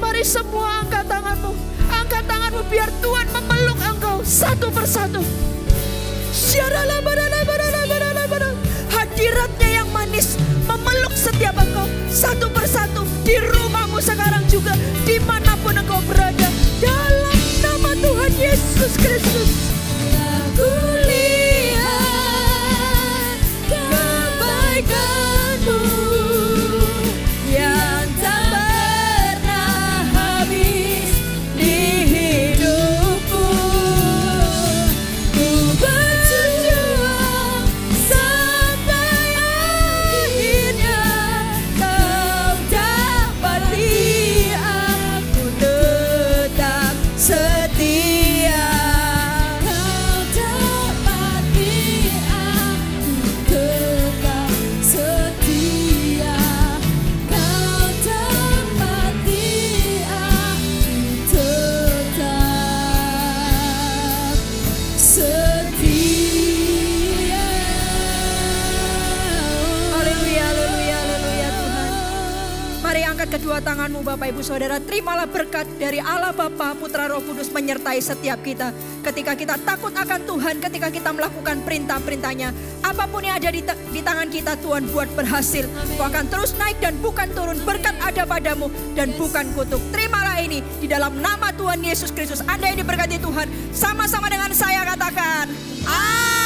Mari semua angkat tanganmu. Angkat tanganmu biar Tuhan memeluk engkau satu persatu. Syara bara. Hadiratnya yang manis memeluk setiap engkau satu persatu. Di rumahmu sekarang juga, dimanapun engkau berada. Dalam nama Tuhan Yesus Kristus. Aku lihat kebaikan-Mu yang tak pernah habis di hidupku. Ku berjuang sampai akhirnya Kau dapati aku tetap setia. Kedua tanganmu Bapak Ibu Saudara, terimalah berkat dari Allah Bapa, Putra, Roh Kudus menyertai setiap kita. Ketika kita takut akan Tuhan, ketika kita melakukan perintah-perintahnya, apapun yang ada di tangan kita Tuhan buat berhasil. Kau akan terus naik dan bukan turun, berkat ada padamu dan bukan kutuk. Terimalah ini di dalam nama Tuhan Yesus Kristus. Anda yang diberkati Tuhan, sama-sama dengan saya katakan, Amin.